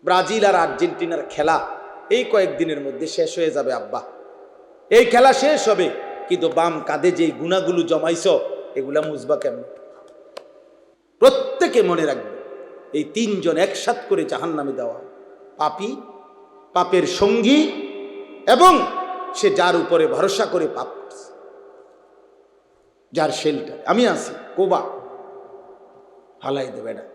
Brazil আর আর্জেন্টিনার খেলা এই কয়েকদিনের মধ্যে শেষ হয়ে যাবে আব্বা। এই খেলা শেষ হবে, কিন্তু বাম কাঁধে যে গুণাগুলো জমাইছ এগুলা মুছবা কেমন? প্রত্যেকে মনে রাখবে, এই তিনজন একসাথ করে জাহান্নামে দেওয়া, পাপী, পাপের সঙ্গী, এবং সে যার উপরে ভরসা করে পাপ করছে, যার শেল্টার। আমি আছি, কোবা হালাই দেবে না।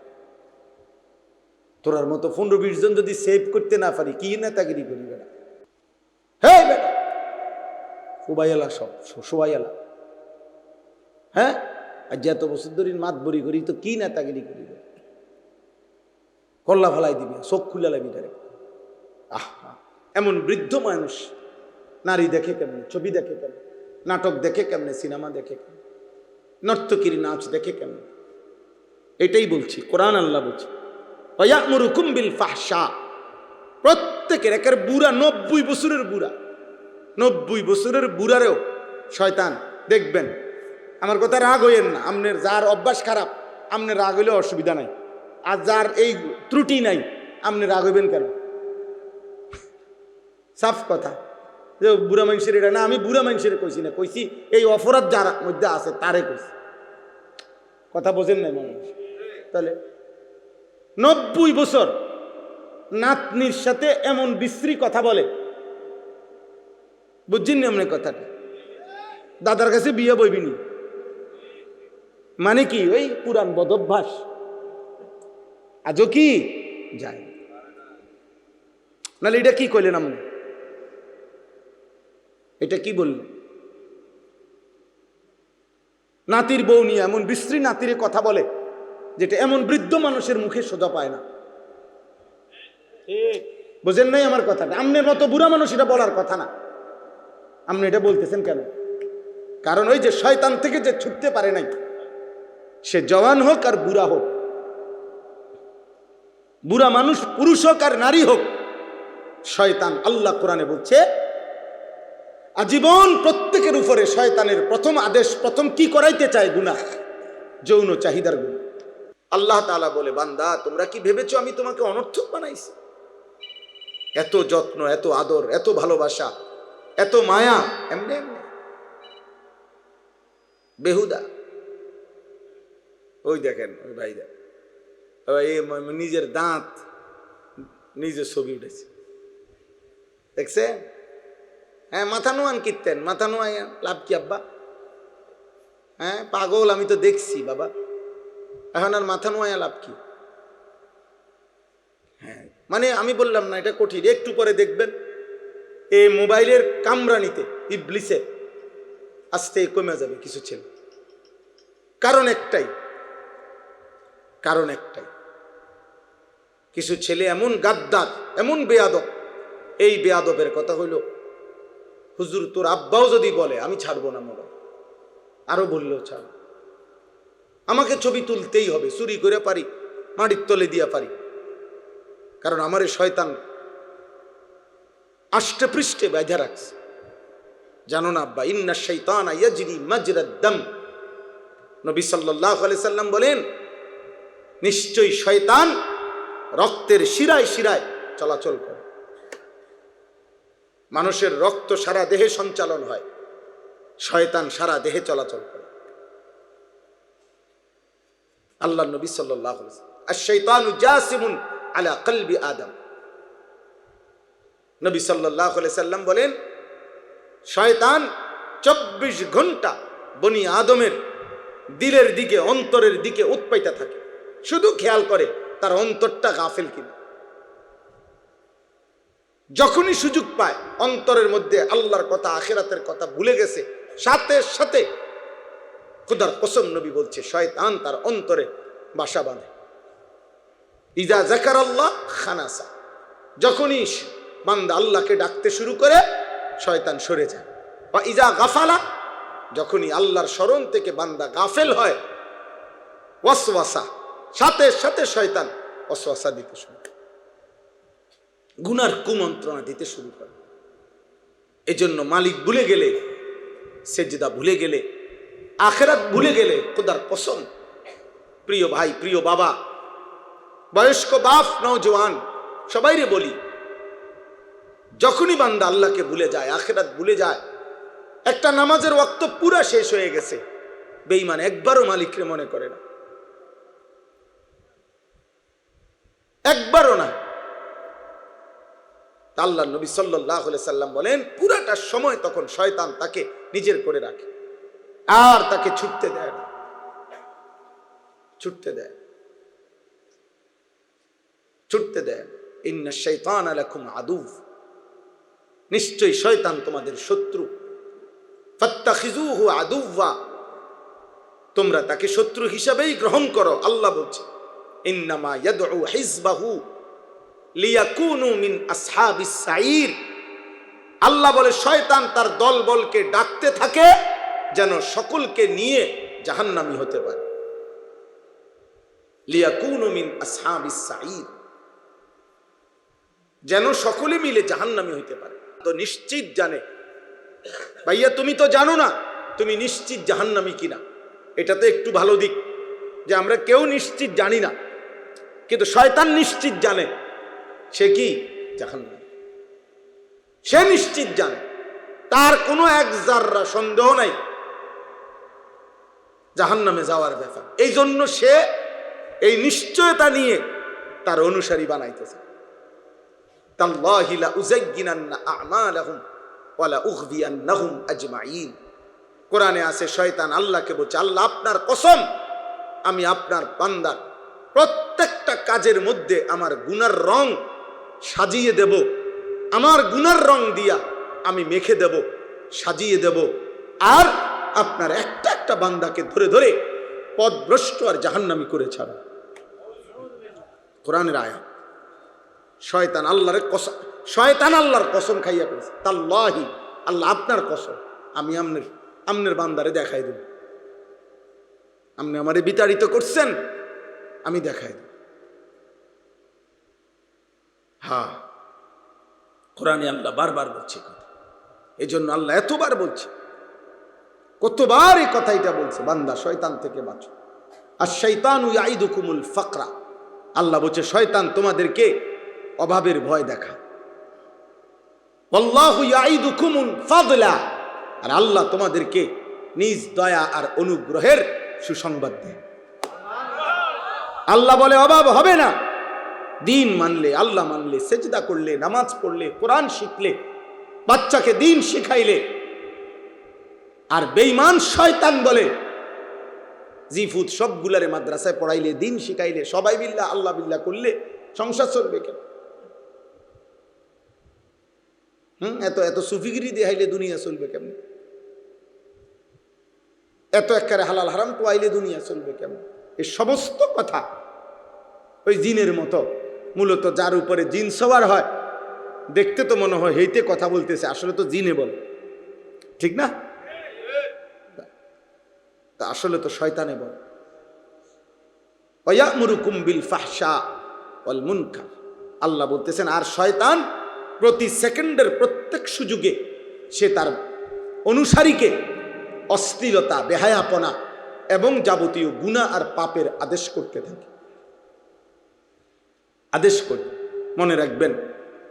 তোরার মতো 15-20 জন যদি সেভ করতে না পারি, কি নেতাগিরি করি বেটা? হ্যাঁ বেটা, সবাই এলা, সবাই এলা। হ্যাঁ, আর যে এত বছর ধরে মাত বরি করি, তো কি নেতাগিরি করি? কল্লা ফালাই দিবি, চোখ খুলে লাগবি তারে। এমন বৃদ্ধ মানুষ নারী দেখে কেমনে, ছবি দেখে কেমনে, নাটক দেখে কেমনে, সিনেমা দেখে কেমনে, নর্তকীর নাচ দেখে কেমনে? এটাই বলছি, কোরআন আল্লাহ বলছে ওয়ায়ামুরুকুম বিল ফাহশা। প্রত্যেকের একের বুড়া, 90 বছরের বুড়া, 90 বছরের বুড়ারেও শয়তান দেখবেন। আমার কথা রাগ হইয়েন না, আপনার যার অভ্যাস খারাপ আপনার রাগ হইলে অসুবিধা নাই, আর যার এই ত্রুটি নাই আপনি রাগ হইবেন কেন? সাফ কথা, যে বুড়া মানুষের এটা না, আমি বুড়া মানুষের কইছি না, কইছি এই অপরাধ যার মধ্যে আছে তারে কইছি। কথা বোঝেন নাই মানুষ? তাহলে 90 বছর নাতনির সাথে এমন বিশ্রী কথা বলে, বুঝছেন না আপনার কথাটা? দাদার কাছে বিয়ে বইবিনি মানে কি? ওই পুরান বদভ্যাস আজও কি যায়। নাহলে এটা কি কইলেন আপনি? এটা কি বললেন? নাতির বউ নিয়ে এমন বিশ্রী নাতিরে কথা বলে, যেটা এমন বৃদ্ধ মানুষের মুখে সোজা পায় না। বুঝেন নাই আমার কথাটা? আপনার মতো বুড়া মানুষ এটা বলার কথা না। আপনি এটা বলতেছেন কেন? কারণ ওই যে শয়তান থেকে যে ছুটতে পারে নাই, সে জওয়ান হোক আর বুড়া হোক, বুড়া মানুষ পুরুষ হোক আর নারী হোক, শয়তান, আল্লাহ কোরআনে বলছে আজীবন প্রত্যেকের উপরে শয়তানের প্রথম আদেশ, প্রথম কি করাইতে চায়? গুনাহ, যৌন চাহিদার গুনাহ। আল্লাহ তাআলা বলে, বান্দা তোমরা কি ভেবেছো আমি তোমাকে অনর্থক বানাইছি? এত যত্ন, এত আদর, এত ভালোবাসা, এত মায়া এমনি এমনি বেহুদা? ওই দেখেন, ওই ভাই নিজের দাঁত নিজের ছবি উঠেছে, দেখছে? হ্যাঁ, মাথা নোয়ান কীর্তেন, মাথা নোয়াইয়া লাভ কি আব্বা? হ্যাঁ পাগল, আমি তো দেখছি বাবা, এখন আর মাথা নোয়াইয়া লাভ কি? হ্যাঁ মানে আমি বললাম না এটা কঠিন, একটু পরে দেখবেন এই মোবাইলের কামরানিতে ইবলিসে আস্তে কমে যাবে কিছু ছেলে। কারণ একটাই, কিছু ছেলে এমন গাদ্দার, এমন বেয়াদব। এই বেয়াদবের কথা হইল, হুজুর তোর আব্বাও যদি বলে আমি ছাড়বো না মোবাইল, আরো বললেও ছাড়ব, আমাকে ছবি তুলতেই হবে, চুরি করে পারি, মাটির তলে দিয়া পারি, কারণ আমার শয়তান আষ্টে পৃষ্ঠে বেঁধে রাখছে। জানো না আব্বা, ইন্না শাইতানা ইয়াজরি মাজরাদ দাম। নবী সাল্লাল্লাহু আলাইহি সাল্লাম বলেন, নিশ্চয়ই শয়তান রক্তের শিরায় শিরায় চলাচল করে। মানুষের রক্ত সারা দেহে সঞ্চালন হয়, শয়তান সারা দেহে চলাচল করে। আল্লাহ নবী সাল্লাল্লাহু আলাইহি ওয়াসাল্লাম, আশ-শাইতানু জাসিমুন আলা কলবি আদম। নবী সাল্লাল্লাহু আলাইহি সাল্লাম বলেন, শয়তান 24 ঘন্টা বনি আদমের দিলের দিকে, অন্তরের দিকে উৎপাইতা থাকে, শুধু খেয়াল করে তার অন্তরটা গাফেল কিনা। যখনই সুযোগ পায় অন্তরের মধ্যে আল্লাহর কথা, আখিরাতের কথা ভুলে গেছে, সাথে সাথে খোদার কসম নবী বলছে শয়তান তার অন্তরে বাসা বাঁধে। ইজা যাকারাল্লাহ খানাসা, যখনই বান্দা আল্লাহকে ডাকতে শুরু করে শয়তান সরে যায়। বা ইজা গাফালা, যখনই আল্লাহর স্মরণ থেকে বান্দা গাফেল হয়, ওয়াসওয়াসা, সাথে সাথে শয়তান ওয়াসওয়াসা দিতে শুরু করে, গুনার কুমন্ত্রণা দিতে শুরু করে। এজন্য মালিক ভুলে গেলে, সেজদা ভুলে গেলে, আখিরাত ভুলে গেলে, খোদার কসম প্রিয় ভাই, প্রিয় বাবা, বয়স্ক বাপ, নওজওয়ান, সবাইরে বলি, যখনই বান্দা আল্লাহকে ভুলে যায়, আখিরাত ভুলে যায়, একটা নামাজের ওয়াক্ত পুরা শেষ হয়ে গেছে, বেঈমান একবারও মালিকরে মনে করে না, একবারও না। আল্লাহ নবী সাল্লাল্লাহু আলাইহি সাল্লাম বলেন, পুরাটা সময় তখন শয়তান তাকে নিজের করে রাখে, আর তাকে ছুটতে দেয় না, ছুটতে দেয়, ছুটতে দেয়। ইন্না শাইতানা লাকুম আদুব, নিশ্চয়ই শয়তান তোমাদের শত্রু। ফাত্তাখিজুহু আদুওয়া, তোমরা তাকে শত্রু হিসাবেই গ্রহণ করো। আল্লাহ বলছে, ইন্নামা ইয়াদউ হিজবাহু লিয়াকুনু মিন আসহাবিস সাঈর। আল্লাহ বলে, শয়তান তার দলবলকে ডাকতে থাকে যেন সকলকে নিয়ে জাহান্নামী হতে পারে। লিয়াকুনু মিন আসহাবিস সাঈর, যেন সকলে মিলে জাহান্নামী হইতে পারে। তো নিশ্চিত জানে, ভাইয়া তুমি তো জানো না তুমি নিশ্চিত জাহান্নামী কিনা। এটা তো একটু ভালো দিক যে আমরা কেউ নিশ্চিত জানি না, কিন্তু শয়তান নিশ্চিত জানে সে কি জাহান্নামী। সে নিশ্চিত জানে, তার কোনো এক জাররা সন্দেহ নাই জাহান্নামে যাওয়ার ব্যাপার। এই জন্য সে এই নিশ্চয়তা নিয়ে তার অনুসারী বানাইতেছে। তাল্লাহি লা উযায়্যিনান্না আ'মালাহুম ওয়া লা উগবিয়ান্নাহুম আজমাইন। কোরআনে আছে, শয়তান আল্লাহকে বলছে, আল্লাহ আপনার কসম, আমি আপনার বান্দার প্রত্যেকটা কাজের মধ্যে আমার গুনার রং সাজিয়ে দেব, আমার গুনার রং দিয়া আমি মেখে দেব, সাজিয়ে দেব, আর আপনার একটা একটা বান্দাকে ধরে ধরে পথভ্রষ্ট আর জাহান্নামী করে ছাড়ো। কোরআনের আয়াত। শয়তান আল্লাহর কসম, শয়তান আল্লাহর কসম খাইয়া করেছে, তাল্লাহি, আল্লাহ আপনার কসম, আমি আমনের বান্দারে দেখাই দেব, আপনি আমারে বিতাড়িত করছেন, আমি দেখাই দেব। হ্যাঁ, কোরআনে আল্লাহ বারবার বলছে কথা। এই জন্য আল্লাহ এতবার বলছে, কতবার এই কথাটা বলছে, বান্দা শয়তান থেকে বাঁচো। আর শাইতানু ইয়াইদুকুমুল ফাকরা, আল্লাহ বলছে শয়তান তোমাদেরকে অভাবের ভয় দেখা। আল্লাহু ইয়াইদুকুমুল ফাদলা, আর আল্লাহ তোমাদেরকে নিজ দয়া আর অনুগ্রহের সুসংবাদ দেয়। আল্লাহ বলে অভাব হবে না, দিন মানলে, আল্লাহ মানলে, সেজদা করলে, নামাজ পড়লে, কোরআন শিখলে, বাচ্চাকে দিন শিখাইলে। আর বেঈমান শয়তান বলে, জিফুত সবগুলারে মাদ্রাসায় পড়াইলে, দিন শিখাইলে, সবাই বিল্লাহ আল্লাহ বিল্লাহ করলে সংসার চলবে কেন? এত এত সুফিগিরি দেখাইলে দুনিয়া চলবে কেমন? এত একেবারে হালাল হারাম টোয়াইলে দুনিয়া চলবে কেমন? এই সমস্ত কথা ওই জিনের মতো। মূলত যার উপরে জিন সওয়ার হয়, দেখতে তো মনে হয় হেইতে কথা বলতেছে, আসলে তো জিনে বলে, ঠিক না? তা আসলে তো শয়তানে বলে। ওয়ায়ামুরুকুম বিল ফাহশা ওয়াল মুনকার, আল্লাহ বলতেছেন, আর শয়তান প্রতি সেকেন্ডের প্রত্যেক সুযোগে সে তার অনুসারীকে অশ্লীলতা, বেহায়াপনা এবং যাবতীয় গুনাহ আর পাপের আদেশ করতে থাকে, আদেশ করে। মনে রাখবেন,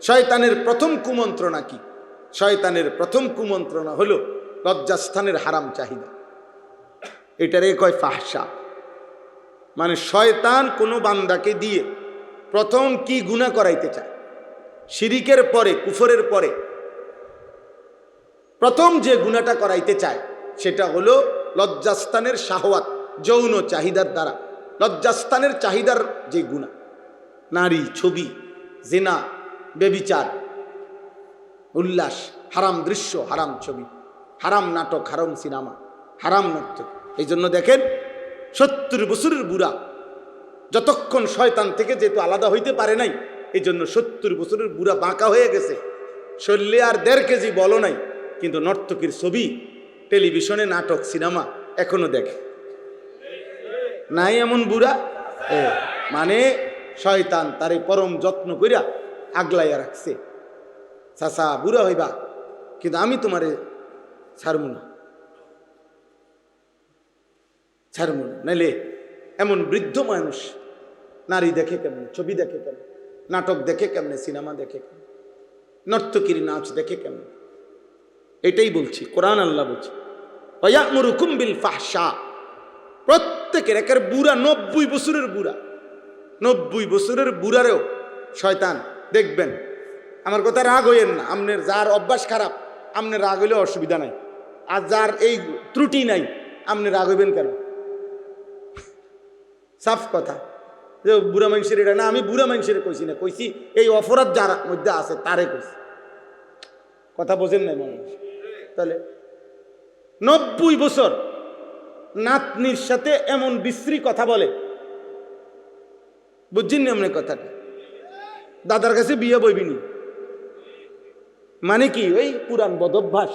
শয়তানের প্রথম কুমন্ত্রণা কি? শয়তানের প্রথম কুমন্ত্রণা হলো লজ্জাস্থানের হারাম চাহিদা। এটারে কয় ফাহশা। মানে শয়তান কোনো বান্দাকে দিয়ে প্রথম কি গুনাহ করাইতে চায়? শিরিকের পরে, কুফরের পরে প্রথম যে গুনাহটা করাইতে চায় সেটা হলো লজ্জাস্থানের শাহওয়াত, যৌন চাহিদার দ্বারা। লজ্জাস্থানের চাহিদার যে গুনাহ, নারী, ছবি, জিনা, বেবিচার, উল্লাস, হারাম দৃশ্য, হারাম ছবি, হারাম নাটক, হারাম সিনেমা, হারাম নাটক। এই জন্য দেখেন 70 বছরের বুড়া যতক্ষণ শয়তান থেকে যেহেতু আলাদা হইতে পারে নাই, এই জন্য 70 বছরের বুড়া বাঁকা হয়ে গেছে, শরীরে আর 1.5 কেজি বলো নাই, কিন্তু নর্তকীর ছবি, টেলিভিশনে নাটক, সিনেমা এখনো দেখে। নাই এমন বুড়া? মানে শয়তান তারে পরম যত্ন কইরা আগলাইয়া রাখছে। চাচা বুড়া হইবা, কিন্তু আমি তোমারে ছাড়বো না, ছাড়বো না। নাইলে এমন বৃদ্ধ মানুষ নারী দেখে কেমন, ছবি দেখে কেমন, নাটক দেখে কেমনে, সিনেমা দেখে কেমনে, নর্তকীর নাচ দেখে কেমনে। এটাই বলছি, কোরআন আল্লাহ বলছে ওয়ায়ামুরুকুম বিল ফাহশা। প্রত্যেকের একের বুড়া, 90 বছরের বুড়া, 90 বছরের বুড়ারেও শয়তান দেখবেন। আমার কথা রাগ হইয়েন না, আপনার যার অভ্যাস খারাপ আপনি রাগ হইলে অসুবিধা নাই, আর যার এই ত্রুটি নাই আপনি রাগ হইবেন কেন? সাফ কথা যে বুড়া মানুষের এটা না, আমি বুড়া মানুষের কইছি না, কইছি এই অপরাধ যার মধ্যে আছে তারে কইছি। কথা বোঝেন না মানুষ? তাহলে 90 বছর নাতনির সাথে এমন বিশ্রী কথা বলে, বুঝছেন না আপনি কথাটা? দাদার কাছে বিয়ে বইবিনি মানে কি? ওই পুরান বদভ্যাস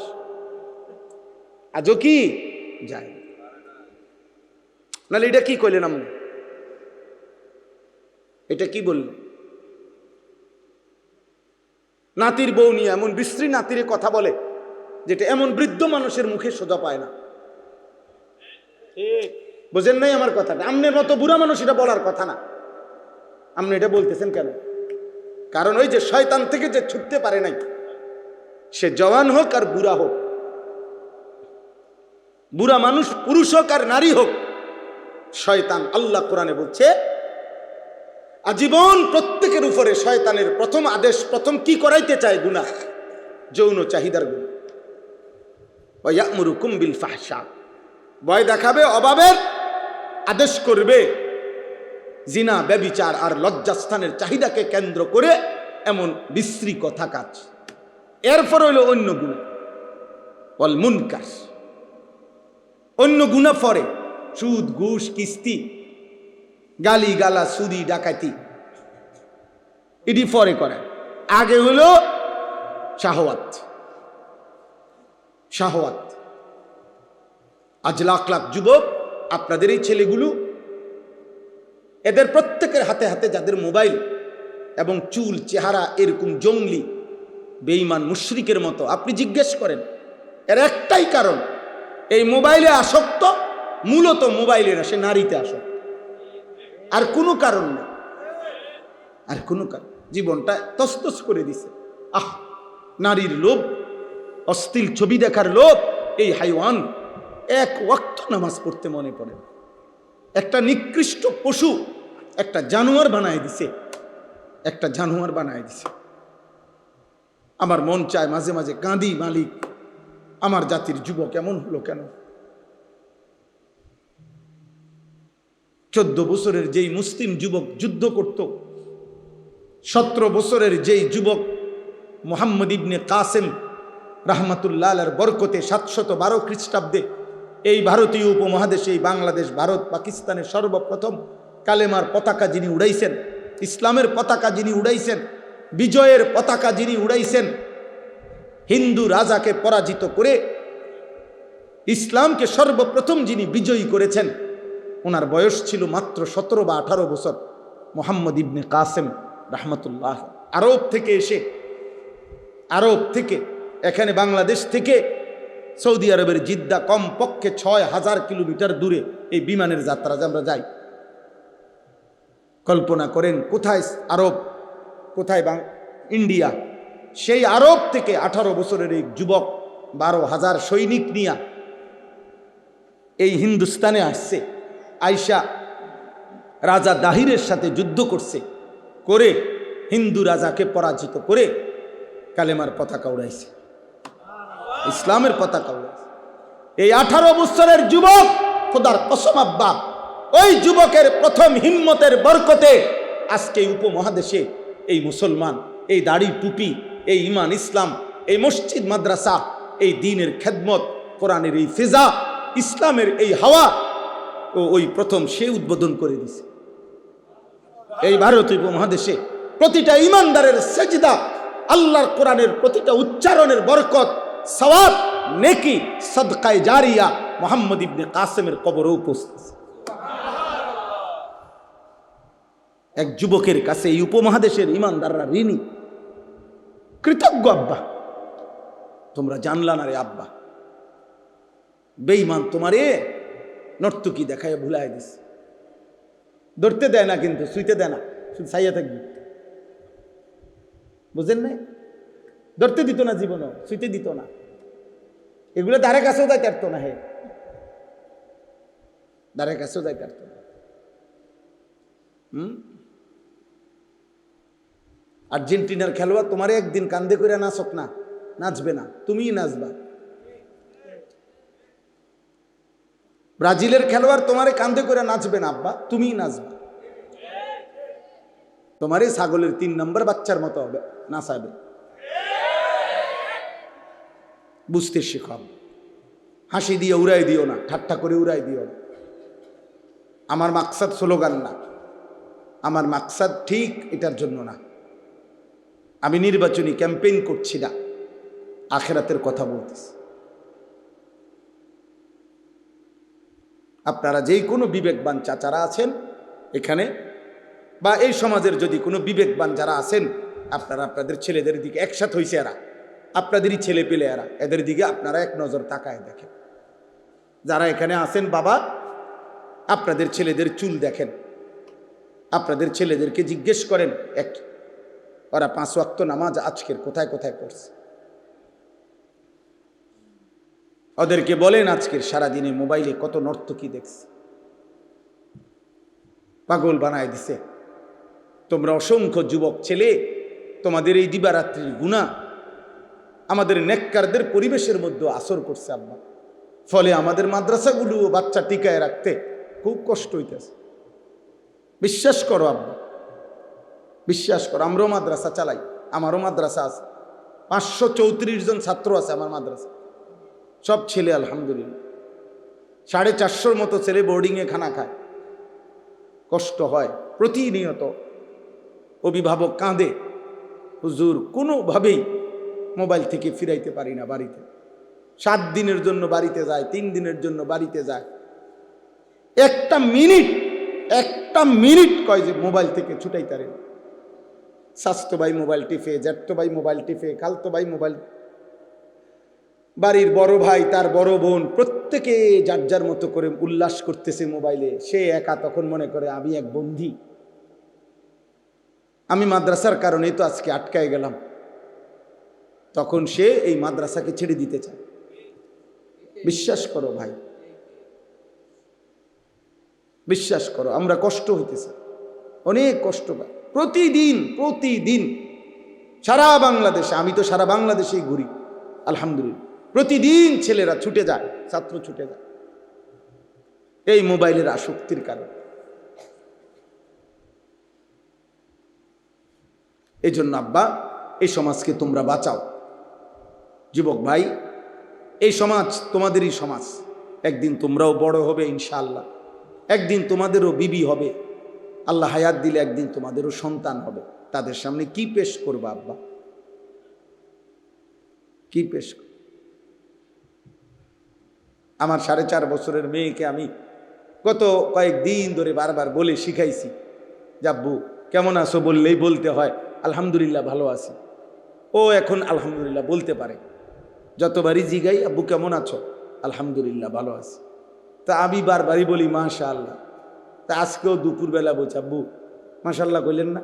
আজও কি যায়। নাহলে এটা কি কইলেন আপনি? এটা কি বললেন? নাতির বউ নিয়ে এমন বিশ্রী নাতিরে কথা বলে যেটা এমন বৃদ্ধ মানুষের মুখে সোজা পায় না। বুঝেন নাই আমার কথাটা? আপনার মতো বুড়া মানুষ এটা বলার কথা না। আপনি এটা বলতেছেন কেন? কারণ ওই যে শয়তান থেকে যে ছুটতে পারে নাই, সে জওয়ান হোক আর বুড়া হোক, বুড়া মানুষ পুরুষ হোক আর নারী হোক, শয়তান, আল্লাহ কোরআনে বলছে আজীবন প্রত্যেকের উপরে শয়তানের প্রথম আদেশ, প্রথম কি করাইতে চায়? গুনাহ, যৌন চাহিদার গুনাহ। ওয়ায়ামুরুকুম বিল ফাহশা, ভয় দেখাবে, অভাবের আদেশ করবে, জিনা, ব্যভিচার আর লজ্জাস্থানের চাহিদাকে কেন্দ্র করে এমন বিশ্রী কথা কাজ। এরপর হইল অন্য গুনাহ, ওয়াল মুনকার, অন্য গুনাহ পরে, সুদ, ঘুষ, কিস্তি, গালি গালা, চুরি, ডাকাতি, এটি পরে করে। আগে হলো শাহওয়াত। শাহওয়াত। আজ লাখ লাখ যুবক, আপনাদের এই ছেলেগুলো, এদের প্রত্যেকের হাতে হাতে যাদের মোবাইল এবং চুল, চেহারা এরকম জঙ্গলি বেঈমান মুশরিকের মতো, আপনি জিজ্ঞেস করেন, এর একটাই কারণ, এই মোবাইলে আসক্ত, মূলত মোবাইলে না, সে নারীতে আসক্ত, আর কোনো কারণ নেই, আর কোনো কারণ। জীবনটা তসতস করে দিছে। নারীর লোভ, অশ্লীল ছবি দেখার লোভ। এই হাইওয়ান এক ওয়াক্ত নামাজ পড়তে মনে পড়ে, একটা নিকৃষ্ট পশু, একটা জানোয়ার বানায় দিছে, একটা জানোয়ার বানায় দিছে। আমার মন চায় মাঝে মাঝে কাঁদি, মালিক, আমার জাতির যুবক এমন হলো কেন? 14 বছরের যেই মুসলিম যুবক যুদ্ধ করত, 17 বছরের যেই যুবক মুহাম্মদ ইবনে কাসেম রাহমাতুল্লাহ আলাইহির বরকতে 712 খ্রিস্টাব্দে এই ভারতীয় উপমহাদেশে, এই বাংলাদেশ, ভারত, পাকিস্তানের সর্বপ্রথম কালেমার পতাকা যিনি উড়াইছেন, ইসলামের পতাকা যিনি উড়াইছেন, বিজয়ের পতাকা যিনি উড়াইছেন, হিন্দু রাজাকে পরাজিত করে ইসলামকে সর্বপ্রথম যিনি বিজয়ী করেছেন, ওনার বয়স ছিল মাত্র 17 বা 18 বছর। মুহাম্মদ ইবনে কাসেম রাহমাতুল্লাহ আরব থেকে এসে, আরব থেকে এখানে বাংলাদেশ থেকে সৌদি আরবের জিদ্দা কমপক্ষে 6000 কিলোমিটার দূরে এই বিমানের যাত্রা যে আমরা যাই, কল্পনা করেন কোথায় আরব, কোথায় ইন্ডিয়া। সেই আরব থেকে 18 বছরের এই যুবক 12,000 সৈনিক নিয়ে এই হিন্দুস্তানে আসছে, আয়শা রাজা দাহিরের সাথে যুদ্ধ করছে, করে হিন্দু রাজাকে পরাজিত করে কালেমার পতাকা উড়াইছে, ইসলামের পতাকা উড়াইছে। এই 18 বছরের যুবক, খোদার কসম আব্বা, ওই যুবকের প্রথম হিম্মতের বরকতে আজকে এই উপমহাদেশে এই মুসলমান, এই দাড়ি টুপি, এই ইমান ইসলাম, এই মসজিদ মাদ্রাসা, এই দ্বীনের খেদমত, কোরআনের এই ফিজা, ইসলামের এই হাওয়া, ওই প্রথম সে উদ্বোধন করে দিছে। এই ভারতীয় উপমহাদেশে প্রতিটা ইমানদারের সেজদা, আল্লাহর কোরআনের প্রতিটা উচ্চারণের বরকত, সওয়াব, নেকি, সাদকায়ে জারিয়া মুহাম্মদ ইবনে কাসেমের কবরে উপস্থিত। এক যুবকের কাছে এই উপমহাদেশের ইমানদাররা ঋণী, কৃতজ্ঞ। আব্বা, তোমরা জানলা না রে আব্বা, বেঈমান তোমারে নর্তকী দেখায় ভুলাই দিস, ধরতে দেয় না, কিন্তু শুইতে দেয় না, শুধু ছাইয়া থাকবি। বুঝেন না? ধরতে দিত না, জীবনও ছুঁতে দিত না, এগুলো ধারে কাছেও যাইতে পারতো না। হে, ধারে কাছেও যাইতে পারতো না। আর্জেন্টিনার খেলোয়াড় তোমারে একদিন কান্দে করে নাচক না, নাচবে না, তুমিই নাচবা। ব্রাজিলের খেলোয়াড় তোমারে কান্দে করে নাচবে না আব্বা, তুমিই নাচবা। তোমারই ছাগলের 3 নম্বর বাচ্চার মতো হবে, নাচাবে। বুঝতে শেখাব, হাসি দিয়ে উড়াই দিও না, ঠাট্টা করে উড়াই দিও না। আমার মাকসাদ স্লোগান না, আমার মাকসাদ ঠিক এটার জন্য না। আমি নির্বাচনী ক্যাম্পেইন করছি না, আখিরাতের কথা বলতেছি। আপনারা যেই কোনো বিবেকবান চাচারা আছেন এখানে, বা এই সমাজের যদি কোনো বিবেকবান যারা আছেন, আপনারা আপনাদের ছেলেদের দিকে, একসাথে হয়েছে এরা, আপনাদেরই ছেলে পেলে এরা, এদের দিকে আপনারা এক নজর তাকায় দেখেন। যারা এখানে আছেন বাবা, আপনাদের ছেলেদের চুল দেখেন, আপনাদের ছেলেদেরকে জিজ্ঞেস করেন ওরা 5 ওয়াক্ত নামাজ আজকের কোথায় কোথায় পড়ছে। ওদেরকে বলেন আজকের সারাদিনে মোবাইলে কত নর্তকী দেখছে, পাগল বানায় দিছে। তোমরা অসংখ্য যুবক ছেলে, তোমাদের এই দিবারাত্রির গুনাহ আমাদের নেককারদের পরিবেশের মধ্যে আসর করছে আব্বা। ফলে আমাদের মাদ্রাসাগুলো বাচ্চা টিকায় রাখতে খুব কষ্ট হইতেছে। বিশ্বাস করো আব্বা, বিশ্বাস করো। আমরাও মাদ্রাসা চালাই, আমারও মাদ্রাসা আছে, 534 জন ছাত্র আছে আমার মাদ্রাসা, সব ছেলে আলহামদুলিল্লাহ। 450 মতো ছেলে বোর্ডিংয়ে খানা খায়, কষ্ট হয় প্রতিনিয়ত। অভিভাবক কাঁদে, হুজুর কোনোভাবেই মোবাইল থেকে ফিরাইতে পারি না বাড়িতে। 7 দিনের জন্য বাড়িতে যায়, 3 দিনের জন্য বাড়িতে যায়, একটা মিনিট কয় যে মোবাইল থেকে ছুটাইতারেন। স্বাস্থ্য ভাই মোবাইল টিপে, জ্যাঠতো ভাই মোবাইল টিপে, খালতো ভাই মোবাইল, বাড়ির বড় ভাই তার বড় বোন, প্রত্যেকে যার যার মতো করে উল্লাস করতেছে মোবাইলে। সে একা তখন মনে করে আমি এক বন্দী, আমি মাদ্রাসার কারণেই তো আজকে আটকায় গেলাম। তখন সে এই মাদ্রাসাকে ছেড়ে দিতে চায়। বিশ্বাস করো ভাই, বিশ্বাস করো, আমরা কষ্ট হইতেছে, অনেক কষ্ট পাই প্রতিদিন সারা বাংলাদেশে। আমি তো সারা বাংলাদেশেই ঘুরি আলহামদুলিল্লাহ। প্রতিদিন ছেলেরা ছুটে যায়, ছাত্র ছুটে যায় এই মোবাইলের আসক্তির কারণে। এই জন্য আব্বা, এই সমাজকে তোমরা বাঁচাও। যুবক ভাই, এই সমাজ তোমাদেরই সমাজ। একদিন তোমরাও বড় হবে ইনশাআল্লাহ, একদিন তোমাদেরও বিবি হবে, আল্লাহ হায়াত দিলে একদিন তোমাদেরও সন্তান হবে। তাদের সামনে কি পেশ করবা আব্বা, কি পেশ? আমার 4.5 বছরের মেয়েকে আমি গত কয়েকদিন ধরে বারবার বলে শিখাইছি, আব্বু কেমন আছো বললেই বলতে হয় আলহামদুলিল্লাহ ভালো আছি। ও এখন আলহামদুলিল্লাহ বলতে পারে। যতবারই জিগাই আব্বু কেমন আছো, আলহামদুলিল্লাহ ভালো আছি। তা আমি বারবারই বলি মাশাআল্লাহ। তা আজকেও দুপুরবেলা বলছি আব্বু মাশাআল্লাহ কইলেন না,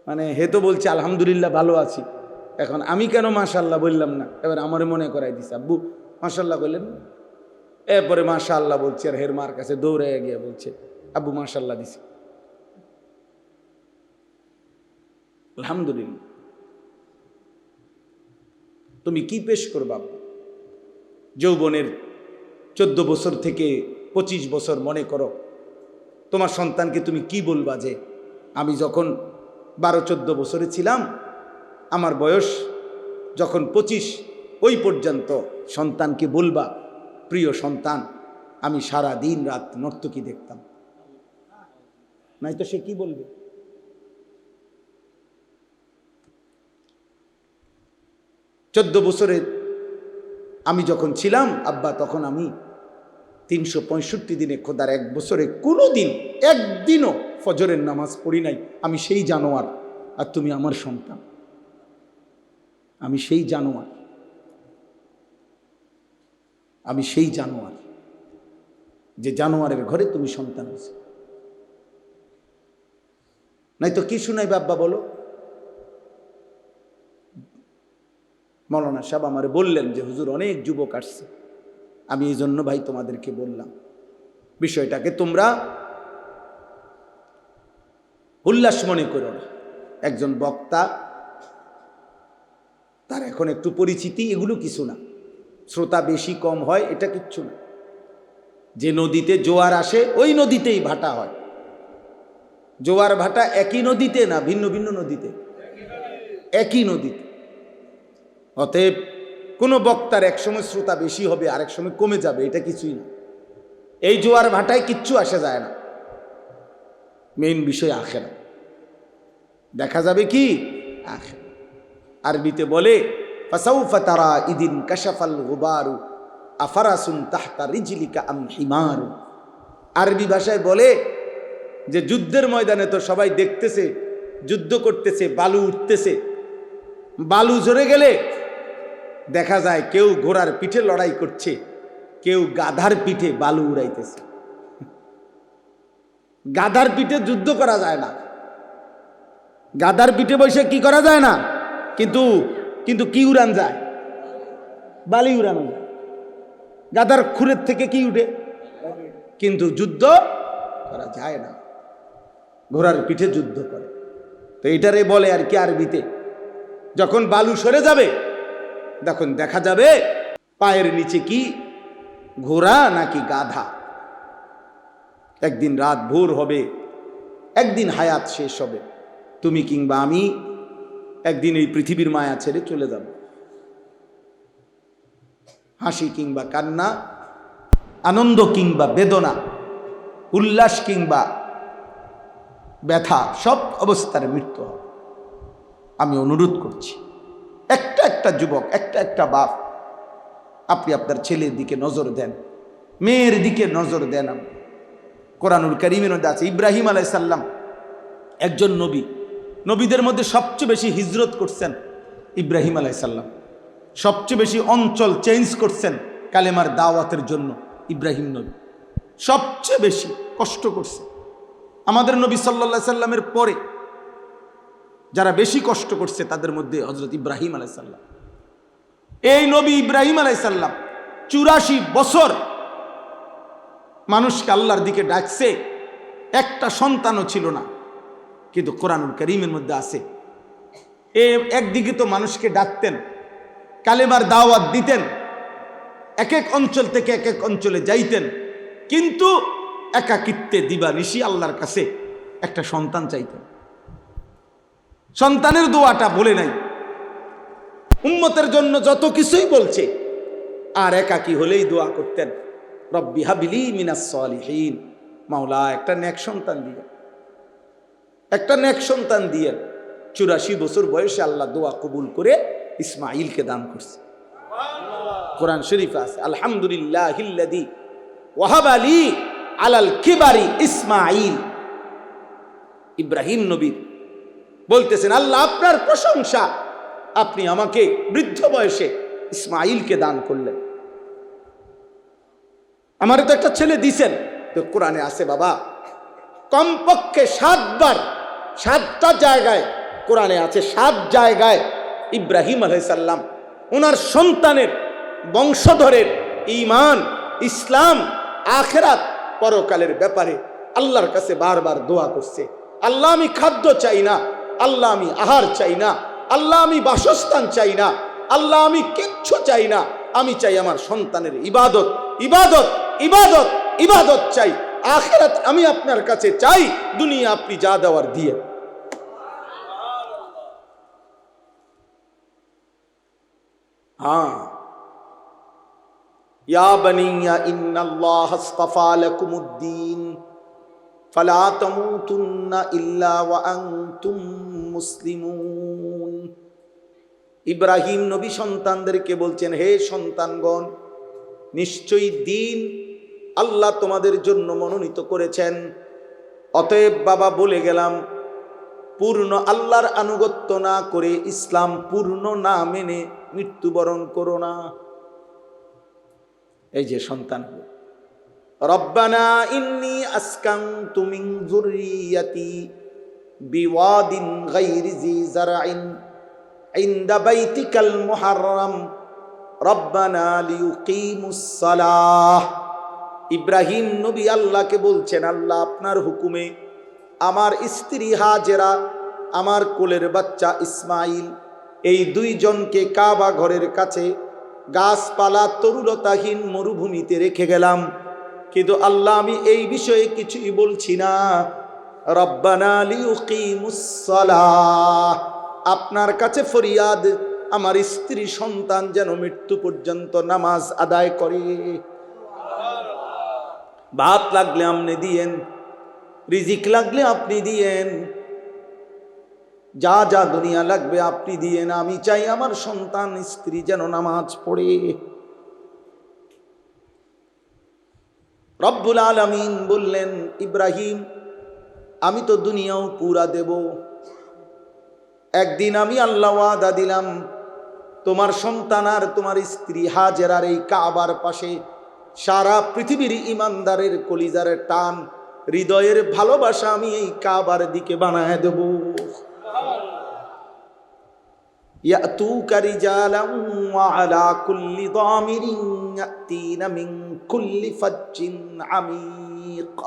মানে হে তো বলছে আলহামদুলিল্লাহ ভালো আছি, এখন আমি কেন মাশাআল্লাহ বললাম না? এবার আমারে মনে করাই দিছে আব্বু মাশাআল্লাহ কইলেন না। এরপরে মাশাআল্লাহ বলছি, আর হের মার কাছে দৌড়ে গিয়ে বলছে আব্বু মাশাআল্লাহ দিছি। আলহামদুলিল্লাহ। তুমি কি পেশ করবা? যৌবনের 14 বছর থেকে 25 বছর মনে করো, তোমার সন্তানকে তুমি কি বলবা? যে আমি যখন 12-14 বছরে ছিলাম, আমার বয়স যখন 25, ওই পর্যন্ত সন্তানকে বলবা প্রিয় সন্তান আমি সারা দিন রাত নর্তকী দেখতাম। নাই তো সে কি বলবে? চোদ্দ বছরে আমি যখন ছিলাম আব্বা, তখন আমি 365 দিনে খোদার 1 বছরে কোনো দিন একদিনও ফজরের নামাজ পড়ি নাই। আমি সেই জানোয়ার, আর তুমি আমার সন্তান। আমি সেই জানোয়ার, আমি সেই জানোয়ার, যে জানোয়ারের ঘরে তুমি সন্তান হয়েছে। নাই তো কি শুনাই আব্বা বলো? মৌলানা সাহেব আমারে বললেন যে হুজুর অনেক যুবক আসছে, আমি এই জন্য ভাই তোমাদেরকে বললাম বিষয়টাকে তোমরা উল্লাস মনে করো না। একজন বক্তা, তার এখন একটু পরিচিতি, এগুলো কিছু না। শ্রোতা বেশি কম হয় এটা কিচ্ছু না। যে নদীতে জোয়ার আসে ওই নদীতেই ভাটা হয়। জোয়ার ভাটা একই নদীতে না, ভিন্ন ভিন্ন নদীতে, একই নদীতে। অতএব কোনো বক্তার একসময় শ্রোতা বেশি হবে, আরেক সময় কমে যাবে, এটা কিছুই না। এই জোয়ার ভাটায় কিচ্ছু আসে যায় না। মেইন বিষয় আখিরাত। দেখা যাবে কি আখিরাত। আরবিতে বলে ফাসাউফা তারা ইদিন কাশাফাল গুবারু আফারাসুন তাহতা রিজলিকা আম হিমারু। আরবি ভাষায় বলে যে যুদ্ধের ময়দানে তো সবাই দেখতেছে, যুদ্ধ করতেছে, বালু উঠতেছে, বালু ঝরে গেলে দেখা যায় কেউ ঘোড়ার পিঠে লড়াই করছে, কেউ গাধার পিঠে বালু উড়াইতেছে। গাধার পিঠে যুদ্ধ করা যায় না, গাধার পিঠে বসে কি করা যায় না, কিন্তু কিন্তু কি উড়ান যায়? বালি উড়ানো যায়। গাধার খুরের থেকে কি উঠে? কিন্তু যুদ্ধ করা যায় না, ঘোড়ার পিঠে যুদ্ধ করে। তো এটারে বলে আর কি আরবিতে, যখন বালু সরে যাবে তখন দেখা যাবে পায়ের নিচে কি ঘোড়া নাকি গাধা। একদিন রাত ভোর হবে, একদিন হায়াত শেষ হবে। তুমি কিংবা আমি একদিন এই পৃথিবীর মায়া ছেড়ে চলে যাব। হাসি কিংবা কান্না, আনন্দ কিংবা বেদনা, উল্লাস কিংবা ব্যথা, সব অবস্থার মৃত্যু হবে। আমি অনুরোধ করছি, একটা একটা যুবক, একটা একটা বাপ, আপনি আপনার ছেলের দিকে নজর দেন, মেয়ের দিকে নজর দেন। কোরআনুল কারীমের মধ্যে আছে ইব্রাহিম আলাইহিস সালাম একজন নবী, নবীদের মধ্যে সবচেয়ে বেশি হিজরত করছেন ইব্রাহিম আলাইহিস সালাম। সবচেয়ে বেশি অঞ্চল চেঞ্জ করছেন কালেমার দাওয়াতের জন্য ইব্রাহিম নবী। সবচেয়ে বেশি কষ্ট করছে। আমাদের নবী সাল্লাল্লাহু আলাইহি সাল্লামের পরে যারা বেশি কষ্ট করছে তাদের মধ্যে হযরত ইব্রাহিম আলাইহিস সালাম। এই নবী ইব্রাহিম আলাইহিস সালাম 84 বছর মানুষকে আল্লাহর দিকে ডাকছে, একটা সন্তানও ছিল না। কিন্তু কোরআনুল কারীমের মধ্যে আছে, একদিকে তো মানুষকে ডাকতেন, কালেমার দাওয়াত দিতেন, এক এক অঞ্চল থেকে এক এক অঞ্চলে যাইতেন, কিন্তু একাকিত্বে দিবানিশি আল্লাহর কাছে একটা সন্তান চাইতেন। সন্তানের দোয়াটা বলে নাই, উম্মতের জন্য যত কিছুই বলছে, আর একাকী হলেই দোয়া করতেন, রব্বি হাবলি মিনাস সালিহিন, মাওলা একটা নেক সন্তান দিয়ে, একটা নেক সন্তান দিয়ে। 84 বছর বয়সে আল্লাহ দোয়া কবুল করে ইসমাঈলকে দান করছে। কোরআন শরীফে আছে আলহামদুলিল্লাহিল্লাযী ওয়াহাবা লি আলাল কিবারি ইসমাঈল। ইব্রাহিম নবী বলতেছেন, আল্লাহ আপনার প্রশংসা, আপনি আমাকে বৃদ্ধ বয়সে ইসমাঈলকে দান করলেন। আমারে তো একটা ছেলে দিছেন। তো কোরআনে আছে বাবা, কমপক্ষে 7 বার, 7টা জায়গায় কোরআনে আছে, 7 জায়গায় ইব্রাহিম আলাইহিস সালাম ওনার সন্তানের বংশধরের ঈমান, ইসলাম, আখিরাত, পরকালের ব্যাপারে আল্লাহর কাছে বারবার দোয়া করছে। আল্লাহ আমি খাদ্য চাই না, আল্লাহ আমি আহার চাই না, আল্লাহ আমি বাসস্থান চাই না, আল্লাহ আমি কিচ্ছু চাই না, আমি চাই আমার সন্তানের ইবাদত, ইবাদত, ইবাদত, ইবাদত চাই। আখিরাত আমি আপনার কাছে চাই, দুনিয়া আপনি যা দেওয়ার দিয়ে। হ্যাঁ, ইয়া বানিয়া ইন্নাল্লাহ আসতাফা লাকুমুদ্দীন ফালা তামুতুন্না ইল্লা ওয়া আনতুম মুসলিমুন। ইব্রাহিম নবী সন্তানদেরকে বলছেন, হে সন্তানগণ, নিশ্চয়ই দিন আল্লাহ তোমাদের জন্য মনোনীত করেছেন। অতএব বাবা বলে গেলাম, পূর্ণ আল্লাহর আনুগত্য না করে, ইসলাম পূর্ণ না মেনে মৃত্যুবরণ করো না। এই যে সন্তান, রব্বানা ইন্নী আসকানতু মিন যুররিয়াতি বিওয়াদিন গায়রি জি যারআইন ইনদা বাইতিকাল মুহাররাম রব্বানা লিয়ুকিমুস সালাহ। ইব্রাহিম নবী আল্লাহকে বলছেন, আল্লাহ আপনার হুকুমে আমার স্ত্রী হাজেরা, আমার কোলের বাচ্চা ইসমাইল, এই দুইজনকে কাবা ঘরের কাছে গাছপালা তরুলতাহীন মরুভূমিতে রেখে গেলাম, কিন্তু আল্লাহ আমি এই বিষয়ে কিছুই বলছি না। রব্বানা লিয়ুকিমুস সালাহ, আপনার কাছে ফরিয়াদ আমার স্ত্রী সন্তান যেন মৃত্যু পর্যন্ত নামাজ আদায় করে। ভাত লাগলে আপনি দিয়েন, রিজিক লাগলে আপনি দিয়েন, যা যা দুনিয়া লাগবে আপনি দিয়েন, আমি চাই আমার সন্তান স্ত্রী যেন নামাজ পড়ে। রব্বুল আলামিন বললেন, ইব্রাহিম আমি তো দুনিয়াও পুরা দেব, একদিন আমি আল্লাহ ওয়াদা দিলাম তোমার সন্তান আর তোমার স্ত্রী হাজেরার এই কাবার পাশে সারা পৃথিবীর ইমানদারের কলিজারের টান, হৃদয়ের ভালোবাসা আমি এই কাবার দিকে বানায় দেব। ইয়াতুকা রিজালান ওয়া আলা কুল্লি দামিরিন ইয়াতিনা মিন কুল্লি ফাজ্জিন আমিক।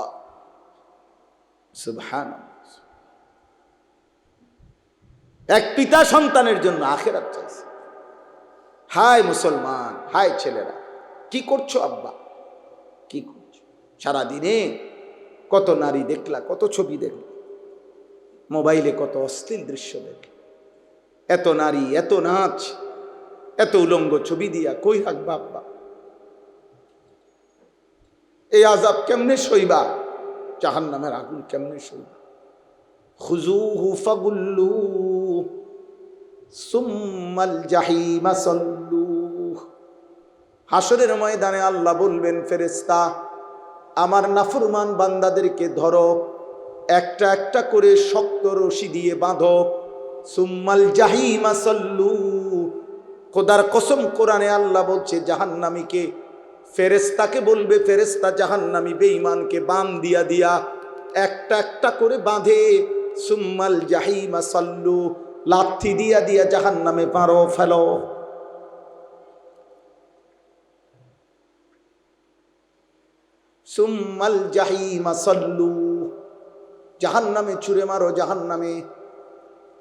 সুবহানাল্লাহ। এক পিতা সন্তানের জন্য আখিরাত চাইছে। হায় মুসলমান, হায় ছেলেরা, কি করছো আব্বা, কি করছো? সারাদিনে কত নারী দেখলা, কত ছবি দেখলা, মোবাইলে কত অশ্লীল দৃশ্য দেখলা, এত নারী, এত নাচ, এত উলঙ্গ ছবি দিয়া কই রাখবা আব্বা? এই আযাব কেমনে সইবা? জাহান্নামের আগুন কেমনে সইবা? খুযূহু ফাগুল্লু সুম্মাল জাহিমা সাল্লু। হাসরের ময়দানে আল্লাহ বলবেন, ফেরেশতা আমার নাফরমান বান্দাদেরকে ধরো, একটা একটা করে শক্ত রশি দিয়ে বাঁধো, সুম্মাল জাহিমা সাল্লু। খোদার কসম, কোরআনে আল্লাহ বলছে জাহান্নামীকে ফেরেশতাকে বলবে, ফেরেশতা জাহান্নামী বেঈমানকে বান দিয়া দিয়া একটা একটা করে বাঁধে, সুম্মাল জাহিমা সাল্লু, লাথি দিয়া দিয়া জাহান্নামে পারো ফেলো। সুম্মাল জাহিমা সাল্লু, জাহান্নামে ছুঁড়ে মারো, জাহান্নামে,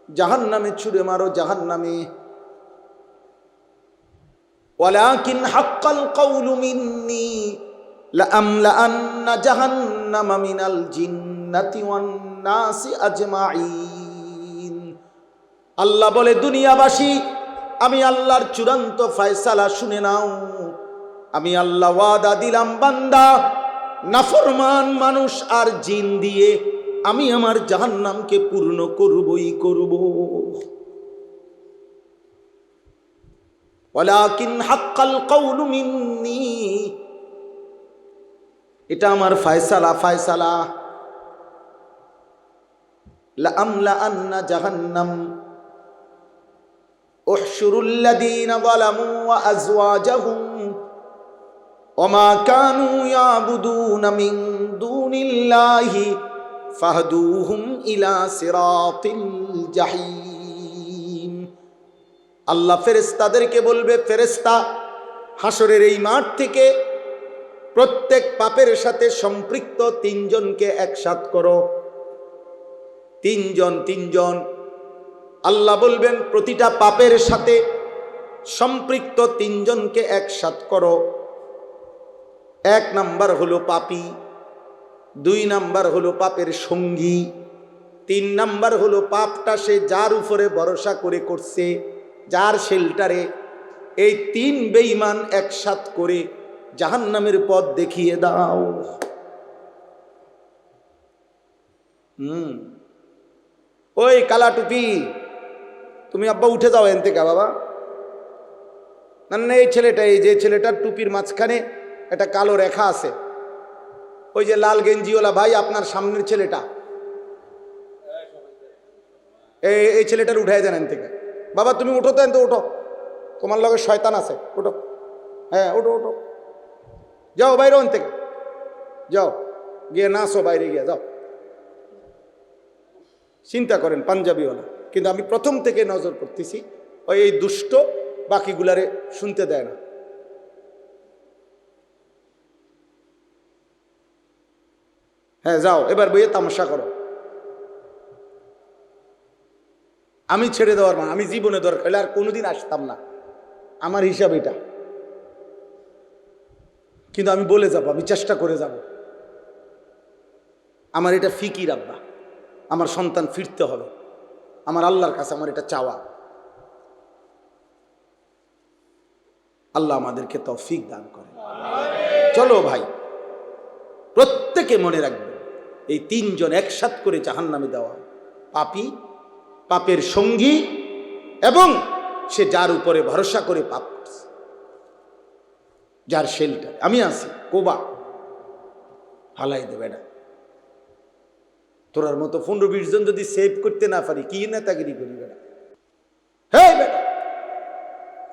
জাহান্নামে ছুঁড়ে মারো, জাহান্নামে। ওয়ালাকিন হাক্কাল কাউলু মিন্নি লাআমলাআন্না জাহান্নামা মিনাল জিন্নাতি ওয়ান নাসি আজমাইন। আল্লাহ বলে, দুনিয়াবাসী আমি আল্লাহর চূড়ান্ত ফয়সালা শুনে নাও। আমি আল্লাহ ওয়াদা দিলাম, বান্দা নাফরমান মানুষ আর জিন দিয়ে আমি আমার জাহান্নামকে পূর্ণ করবই করব। ওয়ালাকিন হাক্কাল কাউলু মিন্নি, এটা আমার ফয়সালা, ফয়সালা। লাআমলাআন্না জাহান্নাম উহশুরুল লাযীনা যালামু ওয়া আযওয়াজাহুম ওমা কানু ইয়াবুদুনা মিন দুনিল্লাহি ফাহদুহুম ইলা সিরাতিল জাহিম। আল্লাহ ফেরেশতাদেরকে বলবে, ফেরেশতা হাসরের এই মাঠ থেকে প্রত্যেক পাপের সাথে সম্পৃক্ত তিনজনকে একসাথ করো। তিনজন, তিনজন। আল্লাহ বলবেন, প্রতিটা পাপের সাথে সম্পৃক্ত তিনজনকে একসাথ করো। এক নাম্বার হলো পাপী, দুই নাম্বার হলো পাপের সঙ্গী, তিন নাম্বার হলো পাপটা সে যার উপরে ভরসা করে করছে, যার শেল্টারে। এই তিন বেঈমান একসাথ করে জাহান্নামের পথ দেখিয়ে দাও। ওই কালা টুপি, তুমি আব্বা উঠে যাও এন থেকে বাবা। না না, এই ছেলেটা, এই যে ছেলেটার টুপির মাঝখানে একটা কালো রেখা আছে, ওই যে লাল গেঞ্জিওয়ালা ভাই, আপনার সামনের ছেলেটা, এই ছেলেটার উঠাই দেন এন থেকে। বাবা তুমি উঠো তো, এন তো উঠো, তোমার লগে শয়তান আছে, উঠো। হ্যাঁ উঠো উঠো, যাও বাইরে ওন থেকে, যাও গিয়ে নাচো, বাইরে গিয়ে যাও। চিন্তা করেন পাঞ্জাবিওয়ালা, কিন্তু আমি প্রথম থেকে নজর করতেছি ওই এই দুষ্ট বাকিগুলারে শুনতে দেয় না। হ্যাঁ যাও এবার বইয়ে তামাশা করো। আমি ছেড়ে দেওয়ার মা, আমি জীবনে দরকার হলে আর কোনোদিন আসতাম না, আমার হিসাব এটা। কিন্তু আমি বলে যাব, আমি চেষ্টা করে যাব। আমার এটা ফিকির আব্বা, আমার সন্তান ফিরতে হবে, আমার আল্লাহর কাছে আমার এটা চাওয়া। আল্লাহ আমাদেরকে তৌফিক দান করে। চলো ভাই, প্রত্যেকে মনে রাখবে এই তিনজন একসাথ করে জাহান্নামে দেওয়া, পাপী, পাপের সঙ্গী, এবং সে যার উপরে ভরসা করে পাপ করছে, যার শেল্টার। আমি আছি, কোবা হালাই দেবে না। তোরার মতো 15-20 জন যদি সেভ করতে না পারি, কি নেতাগিরি করি বেটা? হ্যাঁ বেটা,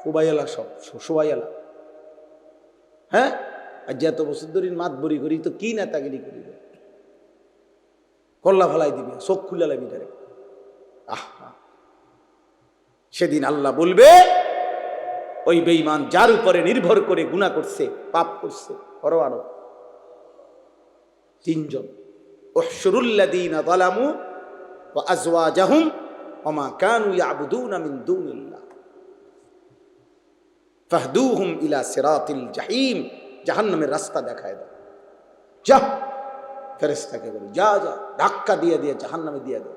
কোবাই এলা, সব সবাই এলা। হ্যাঁ, আর যে এত বছর ধরে মাত বরি করি, তো কি নেতাগিরি করি? কল্লা ফালাই দিবি, চোখ খুলে লাগবি তারে। সেদিন আল্লাহ বলবে, ওই বেঈমান যার উপরে নির্ভর করে গুনাহ করছে, পাপ করছে, আরো তিনজন, উহশুরুল্লাযীনা যালামু ওয়া আযওয়াজাহুম ওয়া মা কানু ইয়াবুদুনা মিন দুনিল্লাহ ফাহদুহুম ইলা সিরাতিল জাহিম। জাহান্নামের রাস্তা দেখায় দাও। যা, ফেরেশতাকে বলি, যা যা, ধাক্কা দিয়ে দিয়ে জাহান্নামে দিয়ে দাও।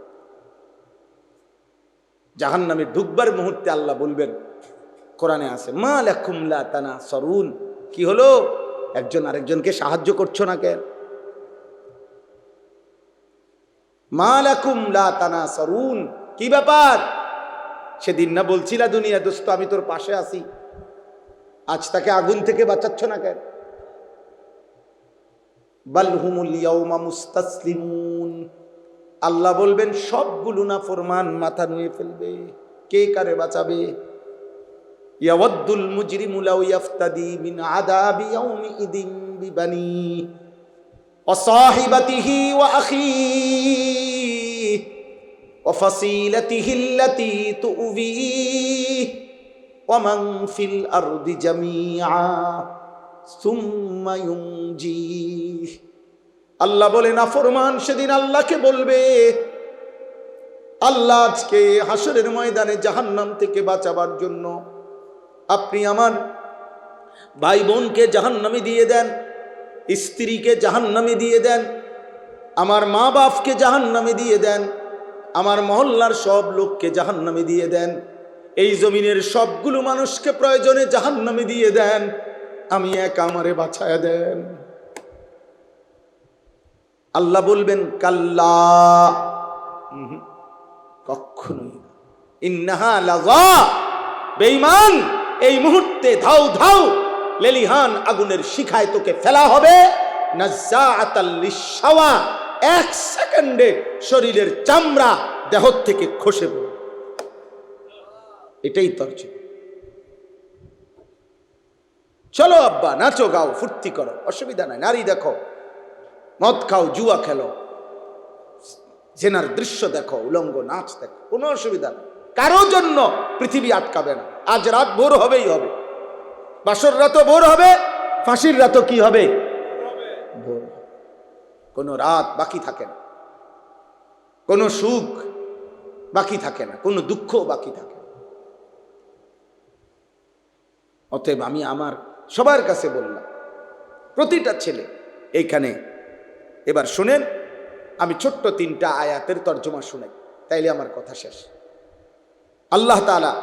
জাহান্নামে ঢুকবার মুহূর্তে আল্লাহ বলবেন, কোরআনে আছে, মা লাকুম লা তানাসরুন, কি হলো, একজন আরেকজনকে সাহায্য করছো না কেন? মা লাকুম লা তানাসরুন, কি ব্যাপার? সেদিন না বলছিলা দুনিয়া দোস্ত আমি তোর পাশে আছি, আজ তাকে আগুন থেকে বাঁচাচ্ছ না কেন? বাল হুমুল ইয়াউমা মুস্তাসলিমুন, আল্লাহ বলবেন সবগুলো না ফরমান মাথা নুয়ে ফেলবে, কে কারে বাঁচাবে? ইয়াওয়াদ্দুল মুজরিমু লাউ ইয়াফতাদি মিন আযাবি ইয়াউমিইদিন বিবানি ওয়া সাহিবাতিহি ওয়া আখিহি ওয়া ফাসিলাতিহি আল্লাতী তুউবিহি ওয়া মান ফিল আরদি জামিআ সুম্মা ইউনজিহি। আল্লাহ বলে নাফরমান সেদিন আল্লাহকে বলবে, আল্লাহ আজকে হাসরের ময়দানে জাহান্নাম থেকে বাঁচাবার জন্য আপনি আমার ভাই বোনকে জাহান্নামে দিয়ে দেন, স্ত্রীকে জাহান্নামে দিয়ে দেন, আমার মা বাপকে জাহান্নামে দিয়ে দেন, আমার মহল্লার সব লোককে জাহান্নামে দিয়ে দেন, এই জমিনের সবগুলো মানুষকে প্রয়োজনে জাহান্নামে দিয়ে দেন, আমি একা আমারে বাঁচায়া দেন। আল্লাহ বলবেন কাল্লা, কখনোই না, ইন্নাহা লাযা, বেঈমান এই মুহূর্তে ধাও ধাও লেলিহান আগুনের শিখায় তোকে ফেলা হবে, নাজ্জাআতাল লিশাওয়া, এক সেকেন্ডে শরীরের চামড়া দেহ থেকে খসে পড়ে। এটাই তর্জমা। চলো আব্বা, নাচো গাও ফুর্তি করো, অসুবিধা নাই, নারী দেখো, মদ খাও, জুয়া খেলো, জেনার দৃশ্য দেখো, উলঙ্গ নাচ দেখো, কোনো অসুবিধা নেই, কারো জন্য পৃথিবী আটকাবে না। আজ রাত ভোর হবেই হবে, বাসর রাতও ভোর হবে, ফাঁসির রাতও কি হবে, ভোর। কোনো রাত বাকি থাকে না, কোনো সুখ বাকি থাকে না, কোনো দুঃখ বাকি থাকে না। অতএব আমি আমার সবার কাছে বললাম, প্রতিটা ছেলে এইখানে এবার শুনেন, আমি ছোট্ট 3টা আয়াতের তর্জমা শুনাই, তাইলে আমার কথা শেষ। আল্লাহ তাআলা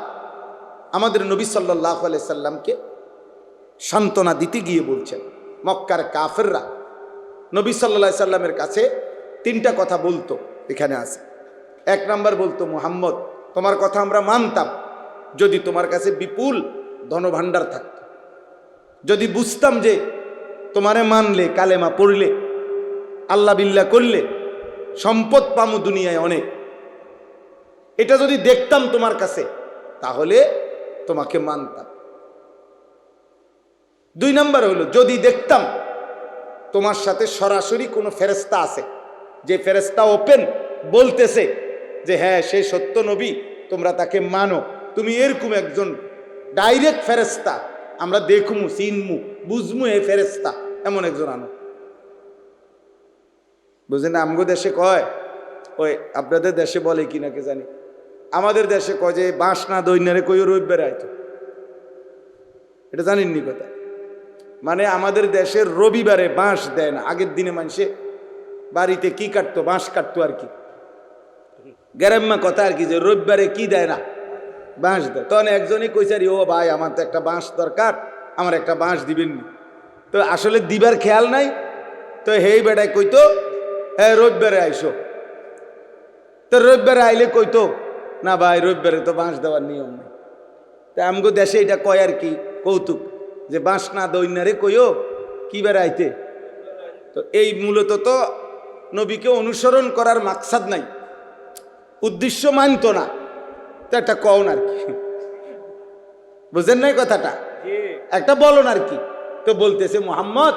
আমাদের নবী সাল্লাল্লাহু আলাইহি সাল্লামকে সান্ত্বনা দিতে গিয়ে বলছেন, মক্কার কাফেররা নবী সাল্লাল্লাহু আলাইহি সাল্লামের কাছে 3টা কথা বলতো, এখানে আছে। 1 নাম্বার বলতো, মুহাম্মদ তোমার কথা আমরা মানতাম যদি তোমার কাছে বিপুল ধনভাণ্ডার থাকত, যদি বুঝতাম যে তোমারে মানলে, কালেমা পড়লে, আল্লাহ বিল্লাহ করলে সম্পদ পামু দুনিয়ায় অনেক, এটা যদি দেখতাম তোমার কাছে তাহলে তোমাকে মানতাম। 2 নাম্বার হলো, যদি দেখতাম তোমার সাথে সরাসরি কোনো ফেরেশতা আছে, যে ফেরেশতা ওপেন বলতেছে যে হ্যাঁ সে সত্য নবী, তোমরা তাকে মানো, তুমি এরকম একজন ডাইরেক্ট ফেরেস্তা, আমরা দেখমু চিনমু বুঝমু এই ফেরেস্তা, এমন একজন আনো। বুঝলেন, আমগো দেশে কয়, ওই আপনাদের দেশে বলে কি নাকি জানি, আমাদের দেশে কয় যে বাঁশ না দৈন্যারে কই রবিবার আইতো, এটা জানেননি কথা। মানে আমাদের দেশের রবিবারে বাঁশ দেয় না। আগের দিনে মানুষে বাড়িতে কি কাটতো, বাঁশ কাটতো আর কি, গ্রাম্য কথা আর কি, যে রবিবারে কি দেয় না, বাঁশ দেয়। তখন একজনই কইসারি, ও ভাই আমার তো একটা বাঁশ দরকার, আমার একটা বাঁশ দিবেন নি? তো আসলে দিবার খেয়াল নাই, তো হেই বেড়ায় কইতো হ্যাঁ রবিবারে আইসো। তো রবিবারে আইলে কইতো না ভাই রবিবারে তো বাঁশ দেওয়ার নিয়ম নেই। তা আমগো দেশে এটা কয় আর কি কৌতুক, যে বাঁশ না দৈন্যারে কইও কি বেড়াইতে। তো এই মূলত তো নবীকে অনুসরণ করার মাকসাদ নাই, উদ্দেশ্য মানত না, তো একটা কওন আর কি, বুঝেন নাই কথাটা, একটা বলন আর কি। তো বলতেছে মুহাম্মদ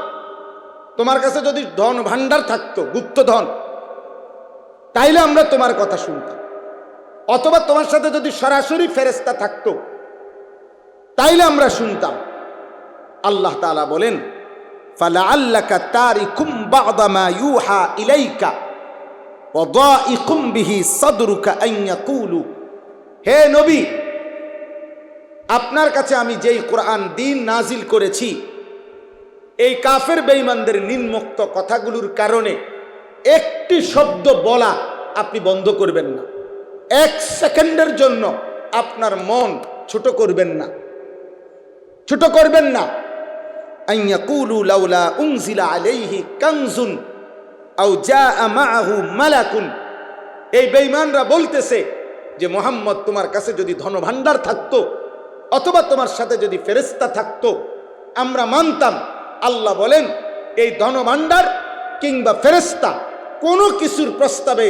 তোমার কাছে যদি ধন ভান্ডার থাকতো, গুপ্ত ধন, তাইলে আমরা তোমার কথা শুনতাম, অথবা তোমার সাথে যদি সরাসরি ফেরেশতা থাকতো তাইলে আমরা শুনতাম। আল্লাহ তাআলা বলেন ফালাআল্লাকা তারিকুম বা'দা মা ইউহা ইলাইকা ওয়া দাইকুম বিহি সাদরুকা আন ইয়াকুলু, হে নবী আপনার কাছে আমি যেই কোরআন দিন নাজিল করেছি, এই কাফের বেঈমানদের নিম্নোক্ত কথাগুলোর কারণে একটি শব্দ বলা আপনি বন্ধ করবেন না, এক সেকেন্ডের জন্য আপনার মন ছোট করবেন না, ছোট করবেন না। আন ইয়াকুলু লাউলা উনজিলা আলাইহি কানজুন আও জাআ মাআহু মালাকুন, এই বেঈমানরা বলতেছে যে মুহাম্মদ তোমার কাছে যদি ধনভাণ্ডার থাকতো, অথবা তোমার সাথে যদি ফেরেশতা থাকতো আমরা মানতাম। আল্লাহ বলেন এই ধনভাণ্ডার কিংবা ফেরেশতা কোনো কিছুর প্রস্তাবে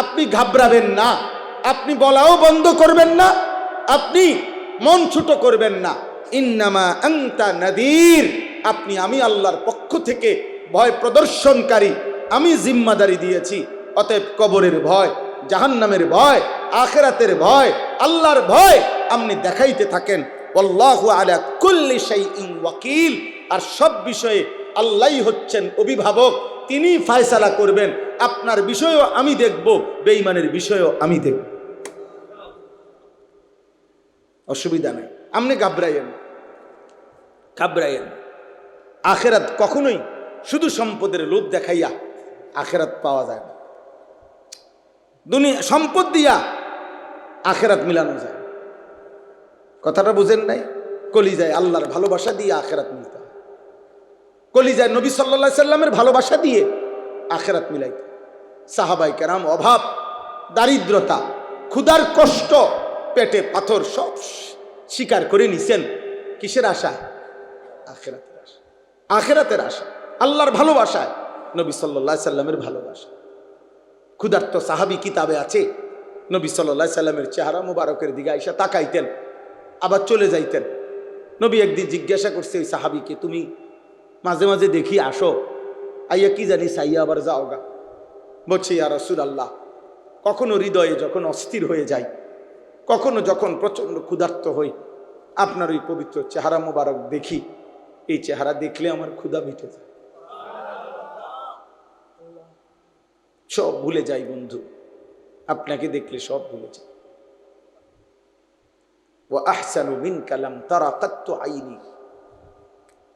আপনি ঘাবড়াবেন না, আপনি বলাও বন্ধ করবেন না, আপনি মন ছোট করবেন না। ইন্নামা আনতা নাদির, আপনি আমি আল্লাহর পক্ষ থেকে ভয় প্রদর্শনকারী, আমি জিম্মাদারি দিয়েছি। অতএব কবরের ভয়, জাহান্নামের ভয়, আখিরাতের ভয়, আল্লাহর ভয় আপনি দেখাইতে থাকেন। আল্লাহু আলা কুল্লি শাইইন ওয়াকিল, আর সব বিষয়ে আল্লাহই হচ্ছেন অভিভাবক, তিনি ফয়সালা করবেন। আপনার বিষয়ও আমি দেখব, বেঈমানের বিষয়ও আমি দেখব, অসুবিধা নাই, আপনি ঘাবড়াইয়েন, ঘাবড়াইয়েন। আখিরাত কখনোই শুধু সম্পদের লোভ দেখাইয়া আখিরাত পাওয়া যায় না। দুনিয়া সম্পদ দিয়া আখিরাত মিলানো যায়, কথাটা বুঝেন নাই? কলিজায় আল্লাহর ভালোবাসা দিয়ে আখিরাত মিলতে হয়, কলিজায় নবী সাল্লাল্লাহু আলাইহি সাল্লামের ভালোবাসা দিয়ে আখিরাত মিলাইতে। সাহাবায়ে কেরাম অভাব, দারিদ্রতা, ক্ষুধার কষ্ট, পেটে পাথর সব স্বীকার করে নিছেন, কিসের আশা? আখিরাতের আশা, আখিরাতের আশা, আল্লাহর ভালোবাসায়, নবী সাল্লাল্লাহু আলাইহি সাল্লামের ভালোবাসা। ক্ষুধার্ত সাহাবী কিতাবে আছে, নবী সাল্লাল্লাহু আলাইহি সাল্লামের চেহারা মুবারকের দিকে আইসা তাকাইতেন, আবার চলে যাইতেন। নবী একদিন জিজ্ঞাসা করছে ওই সাহাবীকে, তুমি মাঝে মাঝে দেখি আসো, আইয়া কি জানি চাইয়া আবার যাও গা। বলছে ইয়া রাসূলুল্লাহ, কখনো হৃদয়ে যখন অস্থির হয়ে যায়, কখনো যখন প্রচন্ড ক্ষুধার্ত হই, আপনার ওই পবিত্র চেহারা মুবারক দেখি, এই চেহারা দেখলে আমার ক্ষুধা মিটে যায়, সব ভুলে যাই বন্ধু, আপনাকে দেখলে সব ভুলে যাই। ওয়া আহসানু মিনকা লাম তারা কাত্তু আইনি,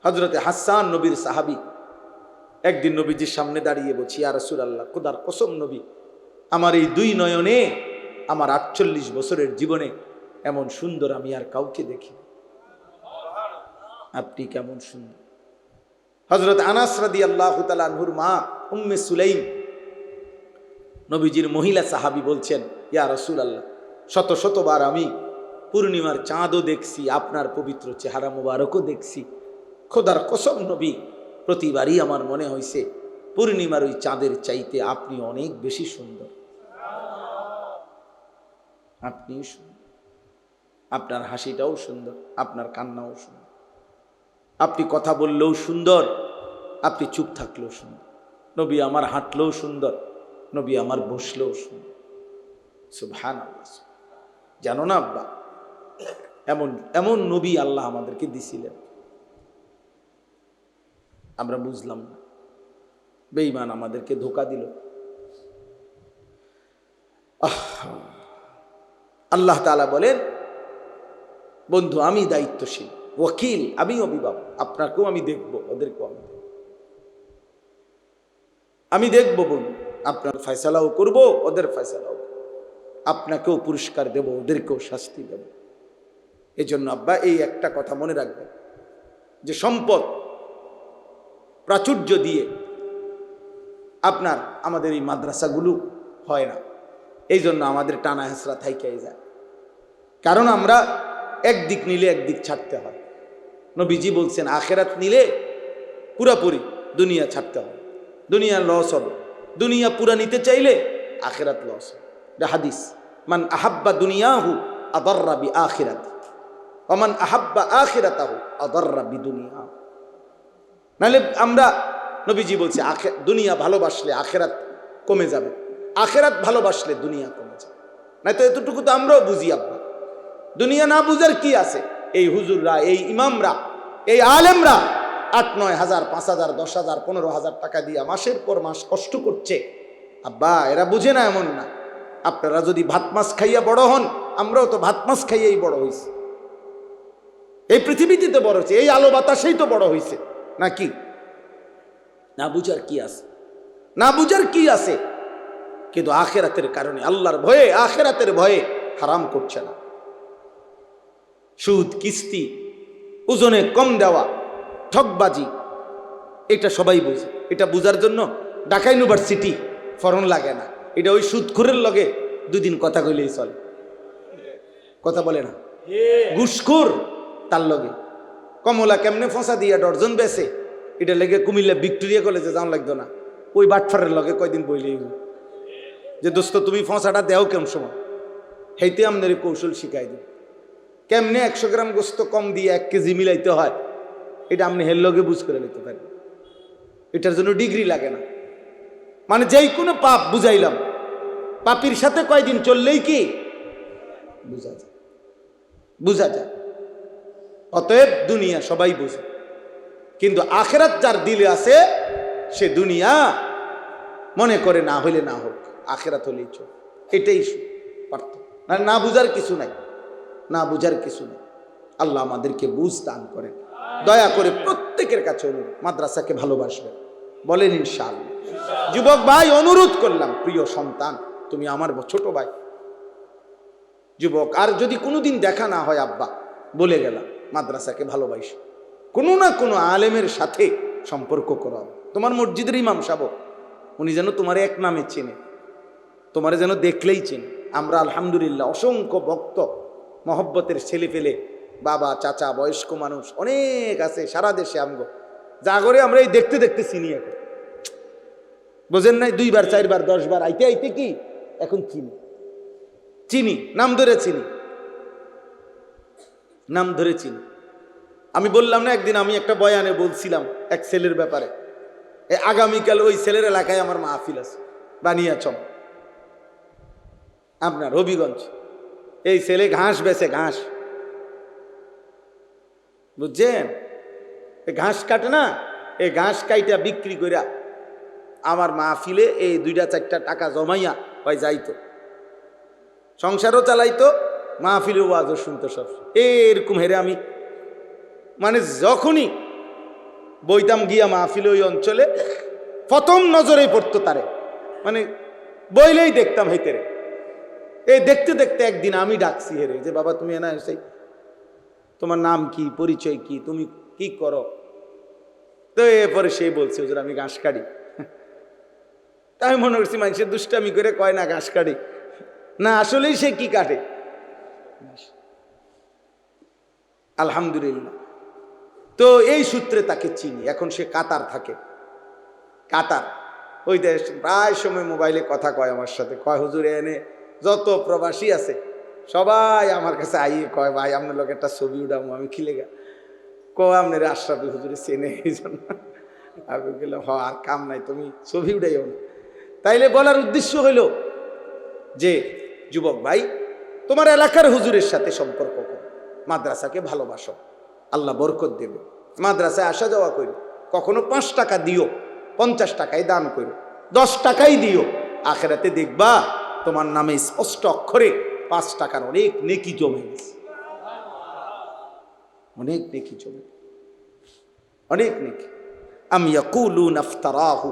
হযরতে হাসান নবীর সাহাবী, একদিন নবীজির সামনে দাঁড়িয়ে বলছি ইয়া রাসূলুল্লাহ, খোদার কসম নবী, আমার এই দুই নয়নে আমার ৪৮ বছরের জীবনে এমন সুন্দর আমি আর কাউকে দেখি, আপনি কেমন সুন্দর। হযরত আনাস রাদিয়াল্লাহু তাআলা আনহুর মা উম্মে সুলাইম, নবীজির মহিলা সাহাবী, বলছেন ইয়া রাসূলুল্লাহ, শত শতবার আমি পূর্ণিমার চাঁদও দেখছি, আপনার পবিত্র চেহারা মুবারকও দেখছি, খোদার কসম নবী, প্রতিবারই আমার মনে হয়েছে পূর্ণিমার ওই চাঁদের চাইতে আপনি অনেক বেশি সুন্দর, আপনি সুন্দর, আপনার হাসিটাও সুন্দর, আপনার কান্নাও সুন্দর, আপনি কথা বললেও সুন্দর, আপনি চুপ থাকলেও সুন্দর, নবী আমার হাঁটলেও সুন্দর, নবী আমার বসলেও সুন্দর। সুবহানাল্লাহ। জানো না আব্বা, এমন এমন নবী আল্লাহ আমাদেরকে দিছিলেন, আমরা বুঝলাম না। বেঈমান আমাদেরকে ধোঁকা দিল। আল্লাহ তাআলা বলেন, বন্ধু আমি দায়িত্বশীল, ওয়াকিল, আমি অভিভাবক, আপনাকেও আমি দেখব, ওদেরকেও আমি দেখব বন্ধু, আপনার ফয়সালাও করব, ওদের ফয়সালাও, আপনাকেও পুরস্কার দেব, ওদেরকেও শাস্তি দেব। এই জন্য আব্বা এই একটা কথা মনে রাখবেন যে সম্পদ প্রাচুর্য দিয়ে আপনার আমাদের এই মাদ্রাসাগুলো হয় না। এই জন্য আমাদের টানা হেঁচড়া থাইকাই যায়, কারণ আমরা একদিক নিলে একদিক ছাড়তে হয়। নবীজি বলছেন আখেরাত নিলে পুরাপুরি দুনিয়া ছাড়তে হবে, দুনিয়া লস হবে। দুনিয়া পুরা নিতে চাইলে আখেরাত লস হবে। এটা হাদিস, মান আহাব্বা দুনিয়াহু আদাররা বি আখিরাতি ওয়া মান আহাব্বা আখিরাতাহু আদাররা বি দুনিয়াহু। নাহলে আমরা, নবীজি বলছে দুনিয়া ভালোবাসলে আখেরাত কমে যাবে, আখেরাত ভালোবাসলে দুনিয়া কমে যাবে। না তো এতটুকু তো আমরাও বুঝি আব্বা। দুনিয়া না বুঝার কি আছে? এই হুজুররা, এই ইমামরা, এই আলেমরা 8-9 হাজার, 5 হাজার, 10 হাজার, 15 হাজার টাকা দিয়া মাসের পর মাস কষ্ট করছে আব্বা। এরা বুঝে না এমন না। আপনারা যদি ভাত মাছ খাইয়া বড় হন, আমরাও তো ভাত মাছ খাইয়াই বড় হয়েছি। এই পৃথিবীতে তো বড় হয়েছে, এই আলো বাতাসেই তো বড় হয়েছে নাকি? না বুঝার কি আছে? না বুঝার কি আছে? কিন্তু আখেরাতের কারণে, আল্লাহর ভয়ে, আখেরাতের ভয়ে হারাম করছে না। সুদ, কিস্তি, ওজনে কম দেওয়া, ঠকবাজি, এটা সবাই বুঝে। এটা বুঝার জন্য ঢাকা ইউনিভার্সিটি ফরন লাগে না। এটা ওই সুদখোরের লগে 2 দিন কথা কইলেই চলে। কথা বলে না? ঘুষখোর তার লগে কমলা কেমনে ফসা দিয়া ডর্জন বেছে, এটা লেগে কুমিল্লা ভিক্টোরিয়া কলেজে যাওয়া লাগতো না। ওই বাটফারের লগে কয়দিন বইলেই যে দোস্ত তুমি ফসাটা দেও কেমন সময়, হেইতে আপনার কৌশল শিখাই দিন। কেমনে 100 গ্রাম গোস্ত কম দিয়ে 1 কেজি মিলাইতে হয়, এটা আপনি হের লগে বুঝ করে নিতে পারেন। এটার জন্য ডিগ্রি লাগে না। মানে যেই কোনো পাপ বুঝাইলাম, পাপির সাথে কয়দিন চললেই কি বুঝা যায়, বুঝা যায়। অতএব দুনিয়া সবাই বুঝে, কিন্তু আখেরাত যার দিলে আছে সে দুনিয়া মনে করে না হইলে না হোক, আখেরাত হলেই চল। এটাই পার্থক্য। না বুঝার কিছু নাই, না বুঝার কিছু নেই। আল্লাহ আমাদেরকে বুঝ দান করেন। দয়া করে প্রত্যেকের কাছে অনুরোধ, মাদ্রাসাকে ভালোবাসবেন, বলেন ইনশাআল্লাহ। যুবক ভাই অনুরোধ করলাম, প্রিয় সন্তান, তুমি আমার ছোট ভাই যুবক, আর যদি কোনোদিন দেখা না হয় আব্বা, বলে গেলাম মাদ্রাসাকে ভালোবাসো, কোনো না কোনো আলেমের সাথে সম্পর্ক করো। তোমার মসজিদের ইমাম সাহেব, উনি যেন তোমার এক নামে চেনে, তোমার যেন দেখলেই চেনে। আমরা আলহামদুলিল্লাহ অসংখ্য ভক্ত, মহব্বতের ছেলে পেলে, বাবা, চাচা, বয়স্ক মানুষ অনেক আছে সারা দেশে। আমগো যা করে আমরা এই দেখতে দেখতে চিনি এখন, বোঝেন নাই? 2 বার 4 বার 10 বার আইতে আইতে কি এখন চিনি, নাম ধরে চিনি, নাম ধরে চিনি। আমি বললাম না একদিন, আমি একটা বয়ানে বলছিলাম এক ছেলের ব্যাপারে, আগামীকাল ওই ছেলের এলাকায় আমার মাহফিল আছে, বানিয়াচং, আপনার হবিগঞ্জ। এই ছেলে ঘাস বেচে, ঘাস, বুঝছেন? ঘাস কাটে না, এই ঘাস কাইটা বিক্রি কইরা আমার মাহফিলে এই 2-4টা টাকা জমাইয়া হয় যাইতো, সংসারও চালাইতো, মাহফিলে ওয়াজও শুনতো সব। এরকম হেরে আমি, মানে যখনই বইতাম গিয়া মাহফিলে ওই অঞ্চলে, প্রথম নজরেই পড়তো তারে, মানে বইলেই দেখতাম হেতেরে। এই দেখতে দেখতে একদিন আমি ডাকছি হেরে, যে বাবা তুমি এনা এসে, তোমার নাম কি, পরিচয় কি, তুমি কি করো? তো এরপরে সে বলছে হুজুর আমি ঘাস কাটি। তাই মনে করছি মানুষের দুষ্টামি করে কয় না ঘাস কাটি, না আসলেই সে কি কাটে। আলহামদুলিল্লাহ। তো এই সূত্রে তাকে চিনি। এখন সে কাতার থাকে, কাতার ওই দেশ। প্রায় সময় মোবাইলে কথা কয় আমার সাথে, কয় হুজুর এনে যত প্রবাসী আছে সবাই আমার কাছে আইয়ে কয় ভাই আপনার লোক একটা ছবি উঠাবো। আমি খিলে গা আপনার আশরাফি হুজুরে চেনে, এই জন্য আমি গেলাম হ আর কাম নাই, তুমি ছবি উঠাইও না। তাইলে বলার উদ্দেশ্য হইল যে যুবক ভাই, তোমার এলাকার হুজুরের সাথে সম্পর্ক করো, মাদ্রাসাকে ভালোবাসো, আল্লাহ বরকত দেবে। মাদ্রাসায় আসা যাওয়া করো, কখনো 5 টাকা দিও, 50 টাকাই দান করো, 10 টাকাই দিও, আখেরাতে দেখবা তোমার নামে স্পষ্ট অক্ষরে 5 টাকার অনেক নেকি জমে গেছে, অনেক নেকি জমে, অনেক নেকি। আম ইয়াকুলুনা ইফতারাহু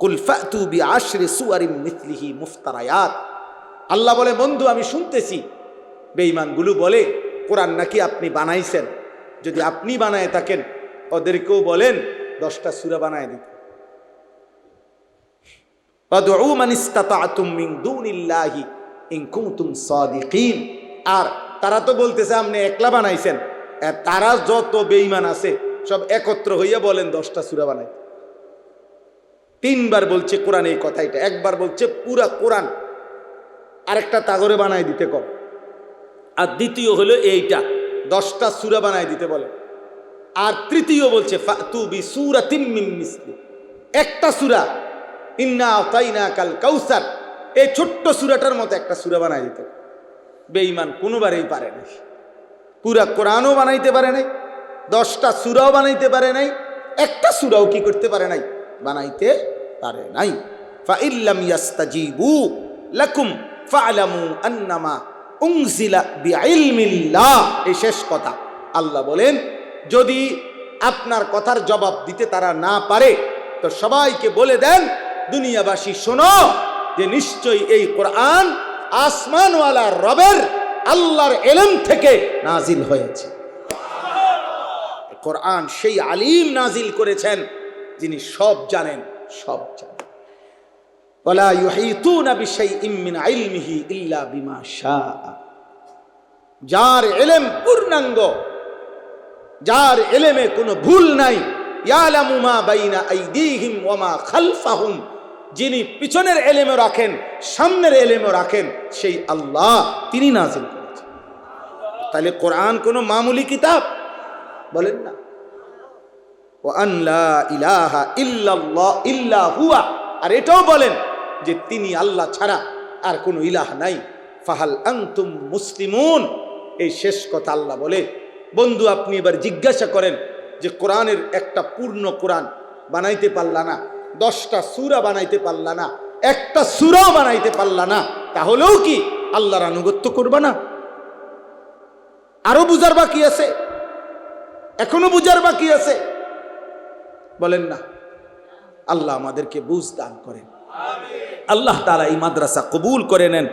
কুল ফাতু বিআশরি সুওয়ারিন মিথলিহি মুফতারায়াত। আল্লাহ বলে, বন্ধু আমি শুনতেছি বেঈমানগুলো বলে কোরআন নাকি আপনি বানাইছেন। যদি আপনি বানায় থাকেন ওদেরকেও বলেন 10টা সূরা বানায় দিতে। ফাদউ মান ইসতাতা'তুম মিন দুনিল্লাহি ইন কুনতুম সাদিকিন। আর তারা তো বলতেছে আপনি একলা বানাইছেন, তারা যত বেঈমান আছে সব একত্র হইয়া বলেন 10টা সূরা বানাই। 3বার বলছে কোরআন এই কথাইটা, একবার বলছে পুরা কোরআন আরেকটা তাগরে বানাই দিতে কর, আর দ্বিতীয় হলো এইটা 10টা সূরা বানাই দিতে বলে, আর তৃতীয় বলছে ফাতু বিসূরাতিম মিন মিসলি, একটা সূরা ইন্না আতাইনাকাল কাউসার, এই ছোট্ট সূরাটার মতো একটা সূরা বানাই দিতে। বেঈমান কোনোবারেই পারে নাই, পুরা কোরআনও বানাইতে পারে নাই, 10টা সূরাও বানাইতে পারে নাই, একটা সূরাও কি করতে পারে নাই, বানাইতে পারে নাই। ফাইল্লাম ইয়াস্তাজিবু লাকুম ফা'লামু আন্নামা উনজিলা বিইলমিল্লাহ। এই শেষ কথা আল্লাহ বলেন, যদি আপনার কথার জবাব দিতে তারা না পারে তো সবাইকে বলে দেন, দুনিয়াবাসী শোনো যে নিশ্চয়ই এই কোরআন আসমানওয়ালা রবের আল্লাহর ইলম থেকে নাজিল হয়েছে। কোরআন সেই আলিম নাজিল করেছেন যিনি সব জানেন, সব জানেন। ওয়ালা ইউহিতুনা বিশাইইম মিন ইলমিহি ইল্লা বিমা শাআ। যার ইলম পূর্ণাঙ্গ, যার ইলমে কোনো ভুল নাই, ইয়ালামু মা বাইনা আইদিহিম ওয়া মা খালফাহুম, যিনি পিছনের ইলমও রাখেন সামনের ইলমও রাখেন, সেই আল্লাহ তিনি নাজিল করেছেন। তাহলে কোরআন কোনো মামুলি কিতাব বলেন না। ওয়া আন লা ইলাহা ইল্লাল্লাহ ইল্লা হুয়া, আর এটাও বলেন যে তিনি আল্লাহ ছাড়া আর কোনো ইলাহ নাই। ফাহাল আনতুম মুসলিমুন। এই শেষ কথা আল্লাহ বলে, বন্ধু আপনি এবার জিজ্ঞাসা করেন যে কোরআনের একটা পূর্ণ কোরআন বানাইতে পারলা না, 10টা সূরা বানাইতে পারলা না, একটা সূরাও বানাইতে পারলা না, তাহলেও কি আল্লাহর আনুগত্য করবা না? আরো বুঝার বাকি আছে, এখনো বুঝার বাকি আছে, বলেন না? আল্লাহ আমাদেরকে বুঝ দান করেন। আল্লাহ তাআলা এই মাদ্রাসা কবুল করে নেন।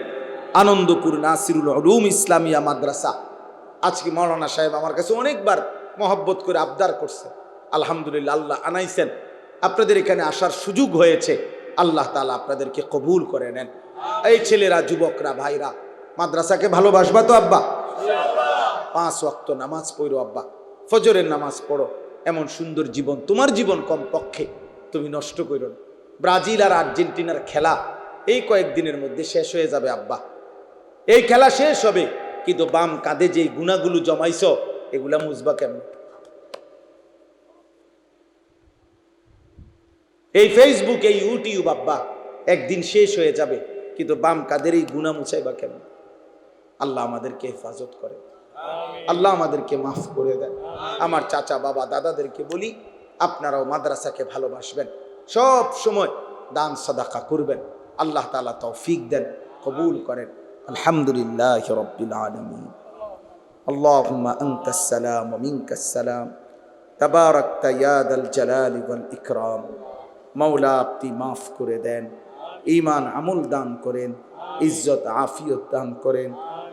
আনন্দপুর নাসিরুল উলুম ইসলামিয়া মাদ্রাসা, আজকে মাওলানা সাহেব আমার কাছে অনেকবার মহব্বত করে আবদার করছে, আলহামদুলিল্লাহ আল্লাহ আনাইছেন, আপনাদের এখানে আসার সুযোগ হয়েছে। আল্লাহ তাআলা আপনাদেরকে কবুল করে নেন। এই ছেলেরা, যুবকরা, ভাইরা, মাদ্রাসাকে ভালোবাসবা তো আব্বা? 5 ওয়াক্ত নামাজ পড়ো আব্বা, ফজরের নামাজ পড়ো। এমন সুন্দর জীবন, তোমার জীবন কমপক্ষে তুমি নষ্ট করো না। ব্রাজিল আর আর্জেন্টিনার খেলা এই কয়েকদিনের মধ্যে শেষ হয়ে যাবে আব্বা, এই খেলা শেষ হবে, কিন্তু বাম কাঁধে যে গুণাগুলো জমাইছো এগুলা মুছবা কেমন? এই ফেসবুক, এই ইউটিউব আব্বা একদিন শেষ হয়ে যাবে, কিন্তু বাম কাঁধের এই গুণা মুছাইবা কেমন? আল্লাহ আমাদেরকে হেফাজত করে, আল্লাহ আমাদেরকে মাফ করে দেন। আমার চাচা, বাবা, দাদাদেরকে বলি, আপনারাও মাদ্রাসাকে ভালোবাসবেন, সব সময় দান সাদাকা করবেন। আল্লাহ তাআলা তৌফিক দেন, কবুল করেন। আলহামদুলিল্লাহি রাব্বিল আলামিন। আল্লাহুম্মা আনতাস সালাম ওয়া মিনকাস সালাম, তাবারাকতা ইয়া দাল জালালি ওয়াল ইকরাম। মাওলা আপনি মাফ করে দেন, ঈমান আমল দান করেন, ইজ্জত আফিয়ত দান করেন,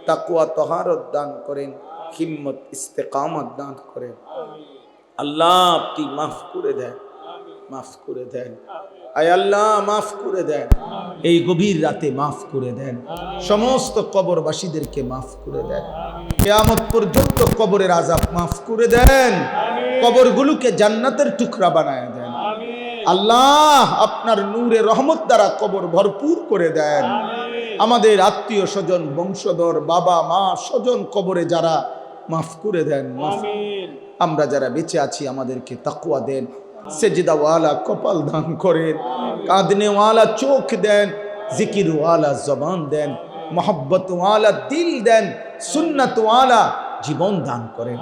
তাকওয়া তাহারত দান করেন, হিম্মত ইস্তেকামত দান করেন। আল্লাহ আপনি মাফ করে দেন, মাফ করে দেন। আয় আল্লাহ মাফ করে দেন, এই গভীর রাতে মাফ করে দেন, সমস্ত কবরবাসীদেরকে মাফ করে দেন, কিয়ামত পর্যন্ত কবরের আযাব মাফ করে দেন, কবরগুলোকে জান্নাতের টুকরা বানায় দেন। আল্লাহ আপনার নূরে রহমত দ্বারা কবর ভরপুর করে দেন। আমাদের আত্মীয় স্বজন, বংশধর, বাবা মা, স্বজন কবরে যারা, মাফ করে দেন। আমরা যারা বেঁচে আছি আমাদেরকে তাকওয়া দেন, সেজদাওয়ালা কপাল দান করেন, কাঁদনেওয়ালা চোখ দেন, জিকিরওয়ালা জবান দেন, মোহব্বতওয়ালা দিল দেন, সুন্নতওয়ালা জীবন দান করেন।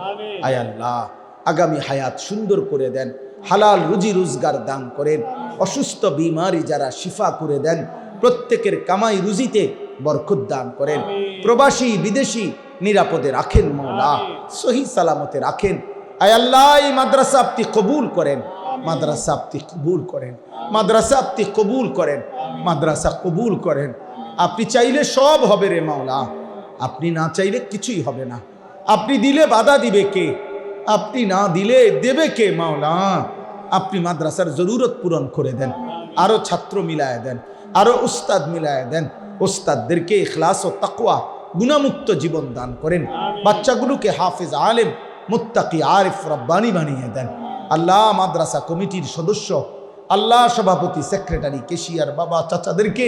আয় আল্লাহ, আগামী হায়াত সুন্দর করে দেন, হালাল রুজি রোজগার দান করেন, অসুস্থ বিমারি যারা শিফা করে দেন, প্রত্যেকের কামাই রুজিতে বরকত দান করেন, প্রবাসী বিদেশি নিরাপদে রাখেন মওলা, সহি সালামতে রাখেন। আয় আল্লাহ, এই মাদ্রাসা আপনি কবুল করেন, মাদ্রাসা আপনি কবুল করেন, মাদ্রাসা আপনি কবুল করেন, মাদ্রাসা কবুল করেন। আপনি চাইলে সব হবে রে মাওলা, আপনি না চাইলে কিছুই হবে না। আপনি দিলে বাধা দিবে কে? আপনি না দিলে দেবে কে মাওলা? আপনি মাদ্রাসার জরুরত পূরণ করে দেন, আরো ছাত্র মিলায় দেন, আরো উস্তাদ মিলায় দেন, উস্তাদদেরকে ইখলাস ও তাকওয়া গুনাহমুক্ত জীবন দান করেন, বাচ্চাগুলোকে হাফেজ আলেম মুত্তাকি আরিফ রব্বানি বানিয়ে দেন। আল্লাহ, মাদ্রাসা কমিটির সদস্য, আল্লাহ সভাপতি, সেক্রেটারি, কেশিয়ার, বাবা, চাচাদেরকে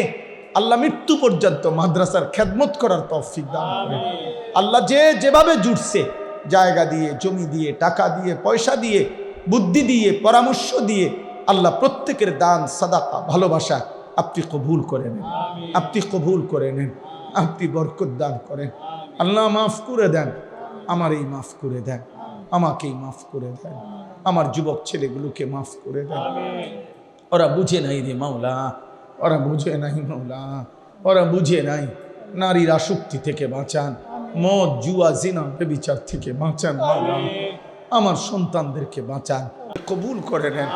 আল্লাহ মৃত্যু পর্যন্ত মাদ্রাসার খেদমত করার তৌফিক দান করেন। আল্লাহ, যে যেভাবে জুটছে, জায়গা দিয়ে, জমি দিয়ে, টাকা দিয়ে, পয়সা দিয়ে, বুদ্ধি দিয়ে, পরামর্শ দিয়ে, আল্লাহ প্রত্যেকের দান, সাদাকা, ভালোবাসা আপনি কবুল করে নেন, আপনি কবুল করে নেন, আপনি বরকত দান করেন। আল্লাহ, মাফ করে দেন, আমারই মাফ করে দেন, আমাকেই মাফ করে দেন, আমার যুবক ছেলেগুলোকে মাফ করে দেন। ওরা বুঝে নাই রে মাওলা, ওরা বুঝে নাই মাওলা, ওরা বুঝে নাই। নারীর আসক্তি থেকে বাঁচান, মদ, জুয়া, জিনা, বেবিচার থেকে বাঁচান মাওলা, আমার সন্তানদেরকে বাঁচান, কবুল করে নেন।